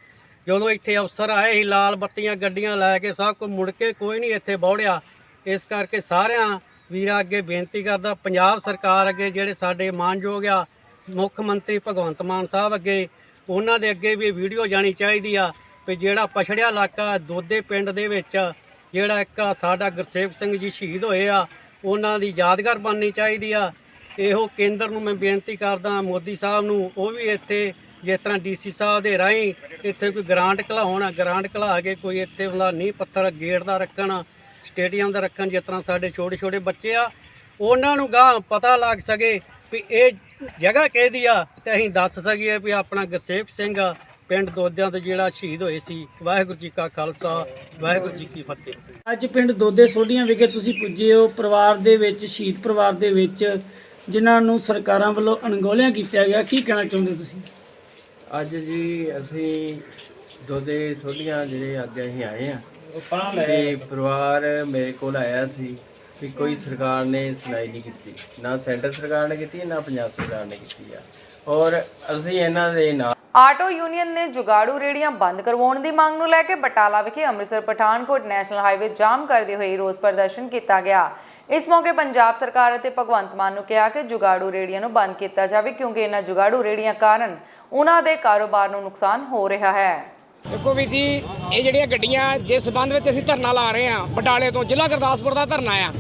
ਜਦੋਂ ਇੱਥੇ ਅਫਸਰ ਆਏ ਸੀ ਲਾਲ ਬੱਤੀਆਂ ਗੱਡੀਆਂ ਲੈ ਕੇ, ਸਭ ਕੁਝ ਮੁੜ ਕੇ ਕੋਈ ਨਹੀਂ ਇੱਥੇ ਬੌੜਿਆ। ਇਸ ਕਰਕੇ ਸਾਰਿਆਂ ਵੀਰਾਂ ਅੱਗੇ ਬੇਨਤੀ ਕਰਦਾ, ਪੰਜਾਬ ਸਰਕਾਰ ਅੱਗੇ, ਜਿਹੜੇ ਸਾਡੇ ਮਾਨਯੋਗ ਆ ਮੁੱਖ ਮੰਤਰੀ ਭਗਵੰਤ ਮਾਨ ਸਾਹਿਬ ਅੱਗੇ, ਉਹਨਾਂ ਦੇ ਅੱਗੇ ਵੀ ਵੀਡੀਓ ਜਾਣੀ ਚਾਹੀਦੀ ਆ ਵੀ ਜਿਹੜਾ ਪਛੜਿਆ ਇਲਾਕਾ ਦੋਦੇ ਪਿੰਡ ਦੇ ਵਿੱਚ ਜਿਹੜਾ ਇੱਕ ਸਾਡਾ ਗੁਰਸੇਵਕ ਸਿੰਘ ਜੀ ਸ਼ਹੀਦ ਹੋਏ ਆ, ਉਹਨਾਂ ਦੀ ਯਾਦਗਾਰ ਬਣਨੀ ਚਾਹੀਦੀ ਆ। ਇਹੋ ਕੇਂਦਰ ਨੂੰ ਮੈਂ ਬੇਨਤੀ ਕਰਦਾ, ਮੋਦੀ ਸਾਹਿਬ ਨੂੰ, ਉਹ ਵੀ ਇੱਥੇ ਜਿਸ ਤਰ੍ਹਾਂ ਡੀਸੀ ਸਾਹਿਬ ਦੇ ਰਾਹੀਂ ਇੱਥੇ ਕੋਈ ਗ੍ਰਾਂਟ ਘਲਾਉਣ, ਗ੍ਰਾਂਟ ਘਲਾ ਕੇ ਕੋਈ ਇੱਥੇ ਉਹਦਾ ਨੀਂਹ ਪੱਥਰ ਗੇਟ ਦਾ ਰੱਖਣ, ਸਟੇਡੀਅਮ ਦਾ ਰੱਖਣ। ਜਿਸ ਤਰ੍ਹਾਂ ਸਾਡੇ ਛੋਟੇ ਛੋਟੇ ਬੱਚੇ ਆ ਉਹਨਾਂ ਨੂੰ ਗਾਂ ਪਤਾ ਲੱਗ ਸਕੇ ਵੀ ਇਹ ਜਗ੍ਹਾ ਕਿਹਦੀ ਆ, ਤੇ ਅਸੀਂ ਦੱਸ ਸਕੀਏ ਵੀ ਆਪਣਾ ਗੁਰਸੇਵਕ ਸਿੰਘ ਪਿੰਡ ਦੋਦਿਆਂ ਤੋਂ ਜਿਹੜਾ ਸ਼ਹੀਦ ਹੋਏ ਸੀ। ਵਾਹਿਗੁਰੂ ਜੀ ਕਾ ਖਾਲਸਾ, ਵਾਹਿਗੁਰੂ ਜੀ ਕੀ ਫਤਿਹ। ਅੱਜ ਪਿੰਡ ਦੋਦੇ ਸੋਢੀਆਂ ਵਿਖੇ ਤੁਸੀਂ ਪੁੱਜੇ ਹੋ, ਪਰਿਵਾਰ ਦੇ ਵਿੱਚ, ਸ਼ਹੀਦ ਪਰਿਵਾਰ ਦੇ ਵਿੱਚ ਜਿਨ੍ਹਾਂ ਨੂੰ ਸਰਕਾਰਾਂ ਵੱਲੋਂ ਅਣਗੌਲਿਆ ਕੀਤਾ ਗਿਆ, ਕੀ ਕਹਿਣਾ ਚਾਹੁੰਦੇ ਤੁਸੀਂ? ਅੱਜ ਜੀ ਅਸੀਂ ਦੋਦੇ ਸੋਢੀਆਂ ਜਿਹੜੇ ਅੱਜ ਅਸੀਂ ਆਏ ਆ, ਤੇ ਪਰਿਵਾਰ ਮੇਰੇ ਕੋਲ ਆਇਆ ਸੀ ਕਿ ਕੋਈ ਸਰਕਾਰ ਨੇ ਸੁਣਾਈ ਨਹੀਂ ਕੀਤੀ, ਨਾ ਸੈਂਟਰ ਸਰਕਾਰ ਨੇ ਕੀਤੀ, ਨਾ ਪੰਜਾਬ ਸਰਕਾਰ ਨੇ ਕੀਤੀ ਆ। ਔਰ ਅਸੀਂ ਇਹਨਾਂ ਦੇ ਨਾਲ ਆਟੋ ਯੂਨੀਅਨ ਨੇ ਜੁਗਾੜੂ ਰੇੜੀਆਂ ਬੰਦ ਕਰਵਾਉਣ ਦੀ ਮੰਗ ਨੂੰ ਲੈ ਕੇ ਬਟਾਲਾ ਵਿਖੇ ਅੰਮ੍ਰਿਤਸਰ ਪਠਾਨਕੋਟ ਨੈਸ਼ਨਲ ਹਾਈਵੇ ਜਾਮ ਕਰਦੇ ਹੋਏ ਰੋਸ ਪ੍ਰਦਰਸ਼ਨ ਕੀਤਾ ਗਿਆ। ਇਸ ਮੌਕੇ ਪੰਜਾਬ ਸਰਕਾਰ ਅਤੇ ਭਗਵੰਤ ਮਾਨ ਨੂੰ ਕਿਹਾ ਕਿ ਜੁਗਾੜੂ ਰੇੜੀਆਂ ਨੂੰ ਬੰਦ ਕੀਤਾ ਜਾਵੇ, ਕਿਉਂਕਿ ਇਹਨਾਂ ਜੁਗਾੜੂ ਰੇੜੀਆਂ ਕਾਰਨ ਉਹਨਾਂ ਦੇ ਕਾਰੋਬਾਰ ਨੂੰ ਨੁਕਸਾਨ ਹੋ ਰਿਹਾ ਹੈ। ਦੇਖੋ ਵੀਰ ਜੀ, ਇਹ ਜਿਹੜੀਆਂ ਗੱਡੀਆਂ ਜਿਸ ਸੰਬੰਧ ਵਿੱਚ ਅਸੀਂ ਧਰਨਾ ਲਾ ਰਹੇ ਹਾਂ, ਬਟਾਲੇ ਤੋਂ ਜ਼ਿਲ੍ਹਾ ਗੁਰਦਾਸਪੁਰ ਦਾ ਧਰਨਾ ਆ,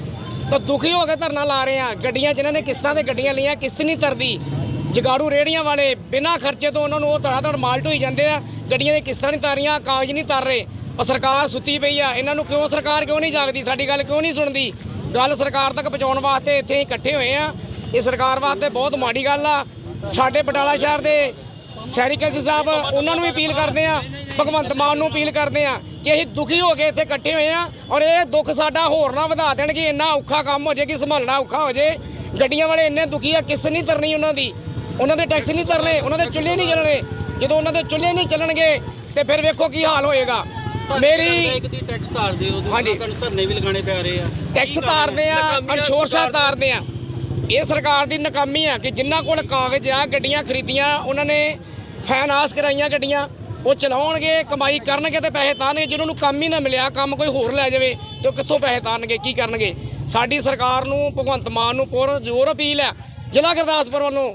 ਤਾਂ ਦੁਖੀ ਹੋ ਕੇ ਧਰਨਾ ਲਾ ਰਹੇ ਹਾਂ। ਗੱਡੀਆਂ ਜਿਨ੍ਹਾਂ ਨੇ ਕਿਸ਼ਤਾਂ ਤੇ ਗੱਡੀਆਂ ਲਈਆਂ, ਕਿਸ਼ਤ ਨਹੀਂ ਤਰਦੀ। ਜਗਾੜੂ ਰੇੜੀਆਂ ਵਾਲੇ ਬਿਨਾਂ ਖਰਚੇ ਤੋਂ ਉਹਨਾਂ ਨੂੰ ਉਹ ਧੜਾ ਮਾਲ ਢੋਈ ਜਾਂਦੇ ਆ, ਗੱਡੀਆਂ ਦੀਆਂ ਕਿਸ਼ਤਾਂ ਨਹੀਂ ਤਾਰੀਆਂ, ਕਾਗਜ਼ ਨਹੀਂ ਤਰ ਰਹੇ। ਉਹ ਸਰਕਾਰ ਸੁੱਤੀ ਪਈ ਆ। ਇਹਨਾਂ ਨੂੰ ਕਿਉਂ ਸਰਕਾਰ ਕਿਉਂ ਨਹੀਂ ਜਾਗਦੀ, ਸਾਡੀ ਗੱਲ ਕਿਉਂ ਨਹੀਂ ਸੁਣਦੀ? ਗੱਲ ਸਰਕਾਰ ਤੱਕ ਪਹੁੰਚਾਉਣ ਵਾਸਤੇ ਇੱਥੇ ਇਕੱਠੇ ਹੋਏ ਆ। ਇਹ ਸਰਕਾਰ ਵਾਸਤੇ ਬਹੁਤ ਮਾੜੀ ਗੱਲ ਆ। ਸਾਡੇ ਬਟਾਲਾ ਸ਼ਹਿਰ ਦੇ ਸੈਰੀਕਲ ਸਾਹਿਬ, ਉਹਨਾਂ ਨੂੰ ਵੀ ਅਪੀਲ ਕਰਦੇ ਆ, ਭਗਵੰਤ ਮਾਨ ਨੂੰ ਅਪੀਲ ਕਰਦੇ ਆ ਕਿ ਅਸੀਂ ਦੁਖੀ ਹੋ ਕੇ ਇੱਥੇ ਇਕੱਠੇ ਹੋਏ ਆ, ਔਰ ਇਹ ਦੁੱਖ ਸਾਡਾ ਹੋਰ ਨਾ ਵਧਾ ਦੇਣਗੇ। ਇੰਨਾ ਔਖਾ ਕੰਮ ਹੋ ਜੇ ਕਿ ਸੰਭਾਲਣਾ ਔਖਾ ਹੋ ਜੇ। ਗੱਡੀਆਂ ਵਾਲੇ ਇੰਨੇ ਦੁਖੀ ਆ, ਕਿਸ਼ਤ ਨਹੀਂ ਤਰਨੀ ਉਹਨਾਂ ਦੀ, ਉਹਨਾਂ ਦੇ ਟੈਕਸ ਨਹੀਂ ਤਰਨੇ, ਉਹਨਾਂ ਦੇ ਚੁੱਲ੍ਹੇ ਨਹੀਂ ਚੱਲਣੇ। ਜਦੋਂ ਉਹਨਾਂ ਦੇ ਚੁੱਲ੍ਹੇ ਨਹੀਂ ਚੱਲਣਗੇ ਤੇ ਫਿਰ ਵੇਖੋ ਕੀ ਹਾਲ ਹੋਏਗਾ। ਮੇਰੀ ਟੈਕਸ ਤਾਰਦੇ ਹੋ, ਹਾਂਜੀ, ਤੁਹਾਨੂੰ ਧਰਨੇ ਵੀ ਲਗਾਉਣੇ ਪੈ ਰਹੇ ਆ, ਟੈਕਸ ਤਾਰਦੇ ਆ, ਅਨਸ਼ੋਰਸ਼ਾ ਤਾਰਦੇ ਆ। ਇਹ ਸਰਕਾਰ ਦੀ ਨਾਕਾਮੀ ਆ ਕਿ ਜਿਨ੍ਹਾਂ ਕੋਲ ਕਾਗਜ਼ ਆ, ਗੱਡੀਆਂ ਖਰੀਦੀਆਂ, ਉਹਨਾਂ ਨੇ ਫਾਈਨਾਂਸ ਕਰਾਈਆਂ ਗੱਡੀਆਂ, ਉਹ ਚਲਾਉਣਗੇ, ਕਮਾਈ ਕਰਨਗੇ ਤੇ ਪੈਸੇ ਤਾਰਨਗੇ। ਜਿਹਨਾਂ ਨੂੰ ਕੰਮ ਹੀ ਨਾ ਮਿਲਿਆ, ਕੰਮ ਕੋਈ ਹੋਰ ਲੈ ਜਾਵੇ ਤੇ ਉਹ ਕਿੱਥੋਂ ਪੈਸੇ ਤਾਰਨਗੇ, ਕੀ ਕਰਨਗੇ? ਸਾਡੀ ਸਰਕਾਰ ਨੂੰ, ਭਗਵੰਤ ਮਾਨ ਨੂੰ ਪੁਰ ਜ਼ੋਰ ਅਪੀਲ ਹੈ ਜ਼ਿਲ੍ਹਾ ਗੁਰਦਾਸਪੁਰ ਵੱਲੋਂ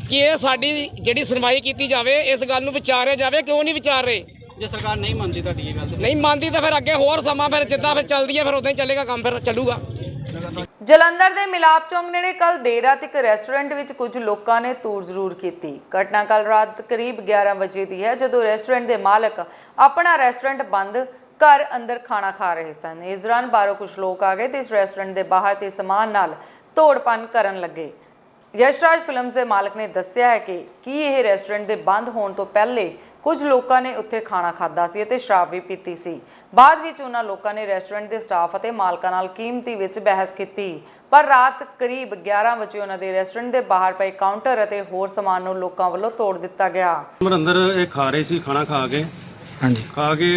ਕਿ ਇਹ ਸਾਡੀ ਜਿਹੜੀ ਸੁਣਵਾਈ ਕੀਤੀ ਜਾਵੇ, ਇਸ ਗੱਲ ਨੂੰ ਵਿਚਾਰਿਆ ਜਾਵੇ। ਕਿਉਂ ਨਹੀਂ ਵਿਚਾਰ ਰਹੇ? ਜੇ ਸਰਕਾਰ ਨਹੀਂ ਮੰਨਦੀ ਤੁਹਾਡੀ ਇਹ ਗੱਲ, ਨਹੀਂ ਮੰਨਦੀ ਤਾਂ ਫਿਰ ਅੱਗੇ ਹੋਰ ਸਮਾਂ, ਫਿਰ ਜਿੱਦਾਂ ਫਿਰ ਚੱਲਦੀ ਹੈ ਫਿਰ ਉਦਾਂ ਹੀ ਚੱਲੇਗਾ ਕੰਮ, ਫਿਰ ਚੱਲੂਗਾ। ਜਲੰਧਰ ਦੇ ਮਿਲਾਪ ਚੌਂਕ ਨੇੜੇ ਕੱਲ ਦੇਰ ਰਾਤ ਇੱਕ ਰੈਸਟੋਰੈਂਟ ਵਿੱਚ ਕੁਝ ਲੋਕਾਂ ਨੇ ਤੋੜ ਜ਼ਰੂਰ ਕੀਤੀ। ਘਟਨਾ ਕੱਲ ਰਾਤ ਕਰੀਬ 11 ਵਜੇ ਦੀ ਹੈ, ਜਦੋਂ ਰੈਸਟੋਰੈਂਟ ਦੇ ਮਾਲਕ ਆਪਣਾ ਰੈਸਟੋਰੈਂਟ ਬੰਦ ਘਰ ਅੰਦਰ ਖਾਣਾ ਖਾ ਰਹੇ ਸਨ। ਇਸ ਦੌਰਾਨ ਬਾਹਰੋਂ ਕੁਝ ਲੋਕ ਆ ਗਏ ਤੇ ਇਸ ਰੈਸਟੋਰੈਂਟ ਦੇ ਬਾਹਰ ਤੇ ਸਮਾਨ ਨਾਲ ਤੋੜਪਨ ਕਰਨ ਲੱਗੇ। ਯਸ਼ਰਾਜ ਫਿਲਮਸ ਦੇ ਮਾਲਕ ਨੇ ਦੱਸਿਆ ਹੈ ਕਿ ਇਹ ਰੈਸਟੋਰੈਂਟ ਦੇ ਬੰਦ ਹੋਣ ਤੋਂ ਪਹਿਲੇ ਕੁਝ ਲੋਕਾਂ ਨੇ ਉੱਥੇ ਖਾਣਾ ਖਾਧਾ ਸੀ ਅਤੇ ਸ਼ਰਾਬ ਵੀ ਪੀਤੀ ਸੀ। ਬਾਅਦ ਵਿੱਚ ਉਹਨਾਂ ਲੋਕਾਂ ਨੇ ਰੈਸਟੋਰੈਂਟ ਦੇ ਸਟਾਫ ਅਤੇ ਮਾਲਕਾਂ ਨਾਲ ਕੀਮਤੀ ਵਿੱਚ ਬਹਿਸ ਕੀਤੀ, ਪਰ ਰਾਤ ਕਰੀਬ 11 ਵਜੇ ਉਹਨਾਂ ਦੇ ਰੈਸਟੋਰੈਂਟ ਦੇ ਬਾਹਰ ਪਏ ਕਾਊਂਟਰ ਅਤੇ ਹੋਰ ਸਮਾਨ ਨੂੰ ਲੋਕਾਂ ਵੱਲੋਂ ਤੋੜ ਦਿੱਤਾ ਗਿਆ। ਅੰਦਰ ਇਹ ਖਾ ਰਹੇ ਸੀ ਖਾਣਾ ਖਾ ਕੇ, ਹਾਂਜੀ, ਖਾ ਕੇ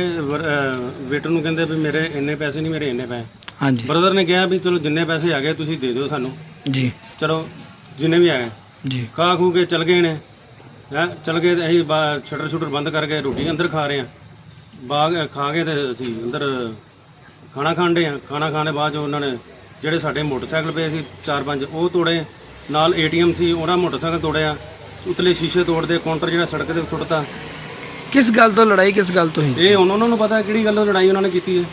ਵੇਟਰ ਨੂੰ ਕਹਿੰਦੇ ਵੀ ਮੇਰੇ ਇੰਨੇ ਪੈਸੇ ਨਹੀਂ, ਮੇਰੇ ਇੰਨੇ ਪੈਸੇ। ਹਾਂਜੀ, ਬ੍ਰਦਰ ਨੇ ਕਿਹਾ ਵੀ ਚਲੋ ਜਿੰਨੇ ਪੈਸੇ ਆ ਗਏ ਤੁਸੀਂ ਦੇ ਦਿਓ ਸਾਨੂੰ ਜੀ। ਚਲੋ ਜਿੰਨੇ ਵੀ ਆਏ ਜੀ ਖਾ ਖੂ ਕੇ ਚਲ ਗਏ ਨੇ। ਚਲ ਗਏ ਅਸੀਂ ਸ਼ਟਰ ਸ਼ੂਟਰ ਬੰਦ ਕਰਕੇ ਰੋਟੀ ਅੰਦਰ ਖਾ ਰਹੇ ਹਾਂ। ਬਾਗ ਖਾ ਕੇ ਤੇ ਅਸੀਂ ਅੰਦਰ ਖਾਣਾ ਖਾਣ ਡੇ ਹਾਂ। ਖਾਣਾ ਖਾਣ ਦੇ ਬਾਅਦ ਜੋ ਉਹਨਾਂ ਨੇ ਜਿਹੜੇ ਸਾਡੇ ਮੋਟਰਸਾਈਕਲ ਪਏ ਸੀ 4-5 ਉਹ ਤੋੜੇ, ਨਾਲ ATM ਸੀ ਉਹਦਾ ਮੋਟਰਸਾਈਕਲ ਤੋੜਿਆ, ਉਤਲੇ ਸ਼ੀਸ਼ੇ ਤੋੜਦੇ, ਕਾਊਂਟਰ ਜਿਹੜਾ ਸੜਕ ਤੇ ਸੁੱਟਤਾ। ਕਿਸ ਗੱਲ ਤੋਂ ਲੜਾਈ, ਕਿਸ ਗੱਲ ਤੋਂ ਹੋਈ? ਇਹ ਉਹਨਾਂ ਨੂੰ ਪਤਾ ਕਿਹੜੀ ਗੱਲੋਂ ਲੜਾਈ ਉਹਨਾਂ ਨੇ ਕੀਤੀ ਹੈ।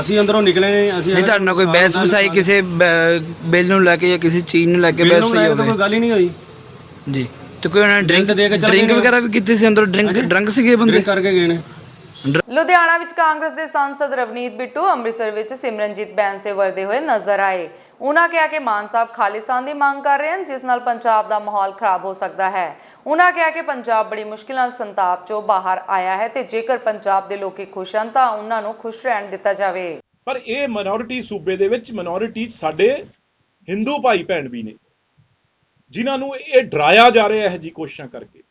ਅਸੀਂ ਅੰਦਰੋਂ ਨਿਕਲੇ ਨੇ। ਅਸੀਂ ਤੁਹਾਡੇ ਨਾਲ ਕੋਈ ਬਹਿਸ ਵਸਾਈ ਕਿਸੇ ਬਿੱਲ ਨੂੰ ਲੈ ਕੇ ਜਾਂ ਕਿਸੇ ਚੀਜ਼ ਨੂੰ ਲੈ ਕੇ ਬਹਿਸ ਹੋਈ ਹੋਵੇ? ਕੋਈ ਗੱਲ ਹੀ ਨਹੀਂ ਹੋਈ ਜੀ। ਤੇ ਕੋਈ ਉਹਨਾਂ ਨੇ ਡਰਿੰਕ ਵਗੈਰਾ ਵੀ ਕੀਤੀ ਸੀ ਅੰਦਰ? ਡਰੰਕ ਸੀਗੇ ਬੰਦੇ? ਕਰਕੇ ਗਏ ਨੇ। ਲੁਧਿਆਣਾ ਵਿੱਚ ਕਾਂਗਰਸ ਦੇ ਸਾਂਸਦ ਰਵਨੀਤ ਬਿੱਟੂ ਅੰਮ੍ਰਿਤਸਰ ਵਿੱਚ ਸਿਮਰਨਜੀਤ ਬੈਂਸ ਵਰਦੇ ਹੋਏ ਨਜ਼ਰ ਆਏ। ਉਹਨਾਂ ਕਿਹਾ ਕਿ ਮਾਨ ਸਾਹਿਬ ਖਾਲਿਸਤਾਨ ਦੀ ਮੰਗ ਕਰ ਰਹੇ ਹਨ, ਜਿਸ ਨਾਲ ਪੰਜਾਬ ਦਾ ਮਾਹੌਲ ਖਰਾਬ ਹੋ ਸਕਦਾ ਹੈ। ਉਹਨਾਂ ਕਿਹਾ ਕਿ ਪੰਜਾਬ ਬੜੀ ਮੁਸ਼ਕਿਲ ਨਾਲ ਸੰਤਾਪ ਚੋਂ ਬਾਹਰ ਆਇਆ ਹੈ ਤੇ ਜੇਕਰ ਪੰਜਾਬ ਦੇ ਲੋਕੀ ਖੁਸ਼ ਹਨ ਤਾਂ ਉਹਨਾਂ ਨੂੰ ਖੁਸ਼ ਰਹਿਣ ਦਿੱਤਾ ਜਾਵੇ। ਪਰ ਇਹ ਮਾਈਨੋਰਿਟੀ ਸੂਬੇ ਦੇ ਵਿੱਚ ਮਾਈਨੋਰਿਟੀ ਸਾਡੇ ਹਿੰਦੂ ਭਾਈ ਭੈਣ ਵੀ ਨੇ, ਜਿਨ੍ਹਾਂ ਨੂੰ ਇਹ ਡਰਾਇਆ ਜਾ ਰਿਹਾ ਹੈ ਜੀ ਕੋਸ਼ਿਸ਼ਾਂ ਕਰਕੇ।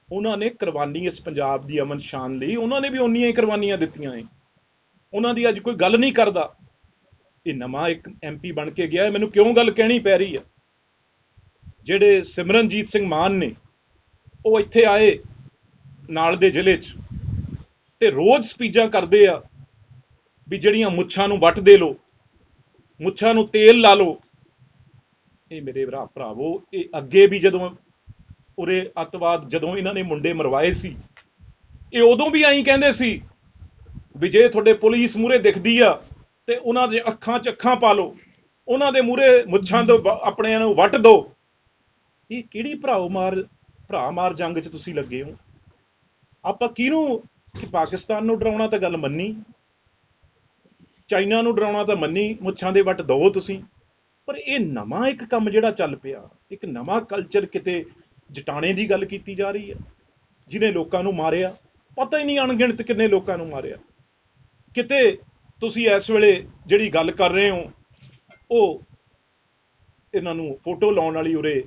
ਉਹਨਾਂ ਨੇ ਕੁਰਬਾਨੀ ਇਸ ਪੰਜਾਬ ਦੀ ਅਮਨ ਸ਼ਾਨ ਲਈ ਉਹਨਾਂ ਨੇ ਵੀ ਉਨੀਆਂ ਹੀ ਕੁਰਬਾਨੀਆਂ ਦਿੱਤੀਆਂ ਨੇ। ਉਹਨਾਂ ਦੀ ਅੱਜ ਕੋਈ ਗੱਲ ਨਹੀਂ ਕਰਦਾ। ਇਹ ਨਵਾਂ ਇੱਕ MP ਬਣ ਕੇ ਗਿਆ, ਮੈਨੂੰ ਕਿਉਂ ਗੱਲ ਕਹਿਣੀ ਪੈ ਰਹੀ ਆ। ਜਿਹੜੇ ਸਿਮਰਨਜੀਤ ਸਿੰਘ ਮਾਨ ਨੇ ਉਹ ਇੱਥੇ ਆਏ ਨਾਲ ਦੇ ਜ਼ਿਲ੍ਹੇ 'ਚ ਤੇ ਰੋਜ਼ ਸਪੀਚਾਂ ਕਰਦੇ ਆ ਵੀ ਜਿਹੜੀਆਂ ਮੁੱਛਾਂ ਨੂੰ ਵੱਟ ਦੇ ਲੋ, ਮੁੱਛਾਂ ਨੂੰ ਤੇਲ ਲਾ ਲੋ। ਇਹ ਮੇਰੇ ਭਰਾਵੋ, ਇਹ ਅੱਗੇ ਵੀ ਜਦੋਂ ਉਰੇ ਅੱਤਵਾਦ ਜਦੋਂ ਇਹਨਾਂ ਨੇ ਮੁੰਡੇ ਮਰਵਾਏ ਸੀ, ਇਹ ਉਦੋਂ ਵੀ ਐਂ ਕਹਿੰਦੇ ਸੀ ਵੀ ਜੇ ਤੁਹਾਡੇ ਪੁਲਿਸ ਮੂਹਰੇ ਦਿਖਦੀ ਆ ਤੇ ਉਹਨਾਂ ਦੇ ਅੱਖਾਂ 'ਚ ਅੱਖਾਂ ਪਾ ਲਓ, ਉਹਨਾਂ ਦੇ ਮੂਹਰੇ ਮੁੱਛਾਂ ਤੋਂ ਆਪਣੇ ਨੂੰ ਵੱਟ ਦਿਓ। ਇਹ ਕਿਹੜੀ ਭਰਾ ਮਾਰ ਜੰਗ 'ਚ ਤੁਸੀਂ ਲੱਗੇ ਹੋ? ਆਪਾਂ ਕਿਹਨੂੰ, ਕਿ ਪਾਕਿਸਤਾਨ ਨੂੰ ਡਰਾਉਣਾ ਤਾਂ ਗੱਲ ਮੰਨੀ, ਚਾਈਨਾ ਨੂੰ ਡਰਾਉਣਾ ਤਾਂ ਮੰਨੀ, ਮੁੱਛਾਂ ਦੇ ਵੱਟ ਦਿਓ ਤੁਸੀਂ। ਪਰ ਇਹ ਨਵਾਂ ਇੱਕ ਕੰਮ ਜਿਹੜਾ ਚੱਲ ਪਿਆ, ਇੱਕ ਨਵਾਂ ਕਲਚਰ, ਕਿਤੇ ਜਟਾਣੇ ਦੀ ਗੱਲ ਕੀਤੀ ਜਾ ਰਹੀ ਹੈ ਜਿਹਨੇ ਲੋਕਾਂ ਨੂੰ ਮਾਰਿਆ, ਪਤਾ ਹੀ ਨਹੀਂ ਅਣਗਿਣਤ ਕਿੰਨੇ ਲੋਕਾਂ ਨੂੰ ਮਾਰਿਆ। ਕਿਤੇ ਤੁਸੀਂ ਇਸ ਵੇਲੇ ਜਿਹੜੀ ਗੱਲ ਕਰ ਰਹੇ ਹੋ ਉਹ ਇਹਨਾਂ ਨੂੰ ਫੋਟੋ ਲਾਉਣ ਵਾਲੀ ਉਰੇ